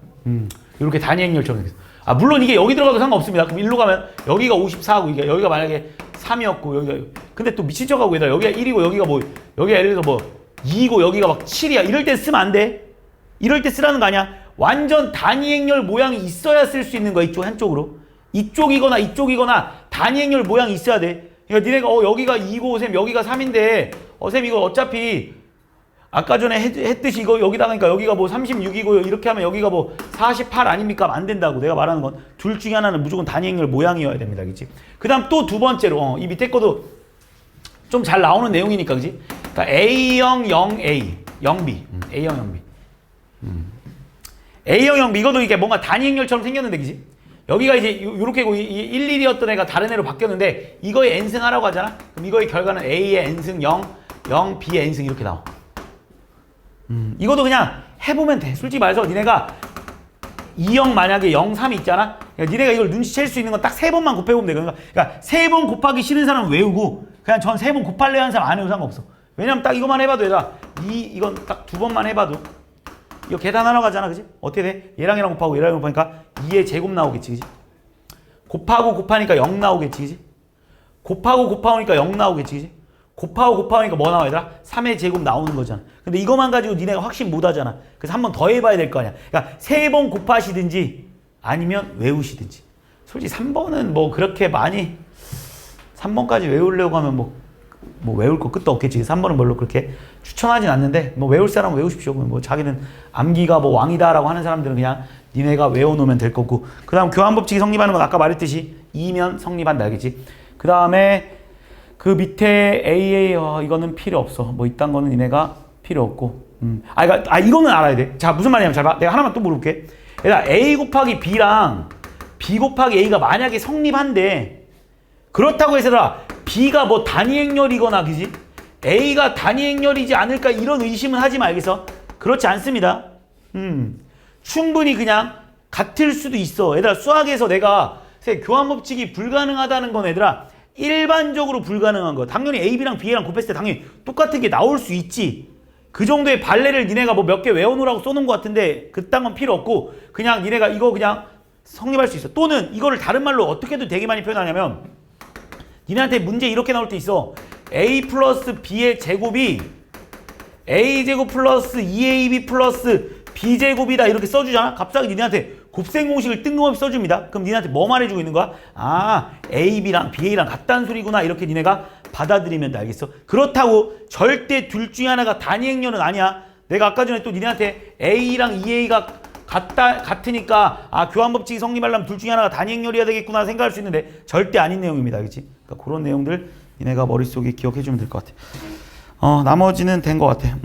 이렇게 단위 행렬처럼 생겼어. 물론 이게 여기 들어가도 상관없습니다. 그럼 일로 가면 여기가 54하고 이게 여기가 만약에 3이었고 여기가 근데 또 미친 척하고 얘들아 여기가 1이고 여기가 뭐 여기가 예를 들어서 뭐 2이고 여기가 막 7이야. 이럴 때 쓰면 안 돼. 이럴 때 쓰라는 거 아니야. 완전 단위 행렬 모양이 있어야 쓸 수 있는 거야. 이쪽 한쪽으로. 이쪽이거나 단위 행렬 모양이 있어야 돼. 그러니까 니네가 여기가 2고 쌤 여기가 3인데 쌤 이거 어차피 아까 전에 했듯이 이거 여기다가 그러니까 여기가 뭐 36이고 이렇게 하면 여기가 뭐 48 아닙니까? 안 된다고 내가 말하는 건 둘 중에 하나는 무조건 단위 행렬 모양이어야 됩니다. 그치? 그 다음 또 두 번째로 이 밑에 거도 좀 잘 나오는 내용이니까 그치? 그러니까 A형 0A 0B A형 0B A형 0B 이것도 이게 뭔가 단위 행렬처럼 생겼는데 그치? 여기가 이제 요렇게 1, 1이었던 애가 다른 애로 바뀌었는데 이거의 n승 하라고 하잖아? 그럼 이거의 결과는 A의 n승 0, 0, B의 n승 이렇게 나와. 이것도 그냥 해보면 돼. 솔직히 말해서 니네가 2형 만약에 0, 3 있잖아? 그러니까 니네가 이걸 눈치챌 수 있는 건 딱 3번만 곱해보면 돼. 그러니까 3번 곱하기 싫은 사람은 외우고 그냥 전 3번 곱할래 하는 사람 안 해도 상관없어. 왜냐면 딱 이것만 해봐도 얘들아 이건 딱 2번만 해봐도 이거 계산하러 가잖아. 그지? 어떻게 돼? 얘랑 곱하고 얘랑 곱하니까 2의 제곱 나오겠지. 그지? 곱하니까 0 나오겠지. 그지? 곱하니까 0 나오겠지. 그지? 곱하니까 뭐 나와 얘들아? 3의 제곱 나오는 거잖아. 근데 이것만 가지고 니네가 확신 못 하잖아. 그래서 한 번 더 해봐야 될 거 아니야. 그러니까 3번 곱하시든지 아니면 외우시든지. 솔직히 3번은 뭐 그렇게 많이 3번까지 외우려고 하면 뭐 외울 거 끝도 없겠지. 3번은 별로 그렇게 추천하진 않는데 뭐 외울 사람은 외우십시오. 뭐 자기는 암기가 뭐 왕이다라고 하는 사람들은 그냥 니네가 외워놓으면 될 거고. 그 다음 교환법칙이 성립하는 건 아까 말했듯이 2면 성립한다. 알겠지? 그 다음에 그 밑에 AA 이거는 필요 없어. 뭐 이딴 거는 니네가 필요 없고. 이거는 알아야 돼. 자 무슨 말이냐면 잘 봐. 내가 하나만 또 물어볼게. 얘들아 A 곱하기 B랑 B 곱하기 A가 만약에 성립한데 그렇다고 해서 B가 뭐 단위 행렬이거나 그지? A가 단위 행렬이지 않을까 이런 의심은 하지 말겠어. 그렇지 않습니다. 충분히 그냥 같을 수도 있어. 얘들아 수학에서 내가 교환법칙이 불가능하다는 건 얘들아 일반적으로 불가능한 거. 당연히 AB랑 BA랑 곱했을 때 당연히 똑같은 게 나올 수 있지. 그 정도의 발레를 니네가 뭐 몇 개 외워놓으라고 써놓은 것 같은데 그딴 건 필요 없고 그냥 니네가 이거 그냥 성립할 수 있어. 또는 이거를 다른 말로 어떻게도 되게 많이 표현하냐면 니네한테 문제 이렇게 나올 때 있어. A 플러스 B의 제곱이 A제곱 플러스 2AB 플러스 B제곱이다 이렇게 써주잖아. 갑자기 니네한테 곱셈 공식을 뜬금없이 써줍니다. 그럼 니네한테 뭐 말해주고 있는 거야? AB랑 BA랑 같다는 소리구나 이렇게 니네가 받아들이면 돼. 알겠어? 그렇다고 절대 둘 중에 하나가 단위 행렬은 아니야. 내가 아까 전에 또 니네한테 A랑 2A가 같으니까 교환법칙이 성립하려면 둘 중에 하나가 단위 행렬이어야 되겠구나 생각할 수 있는데 절대 아닌 내용입니다. 알겠지? 그러니까 그런 내용들 니네가 머릿속에 기억해주면 될 것 같아. 나머지는 된 것 같아.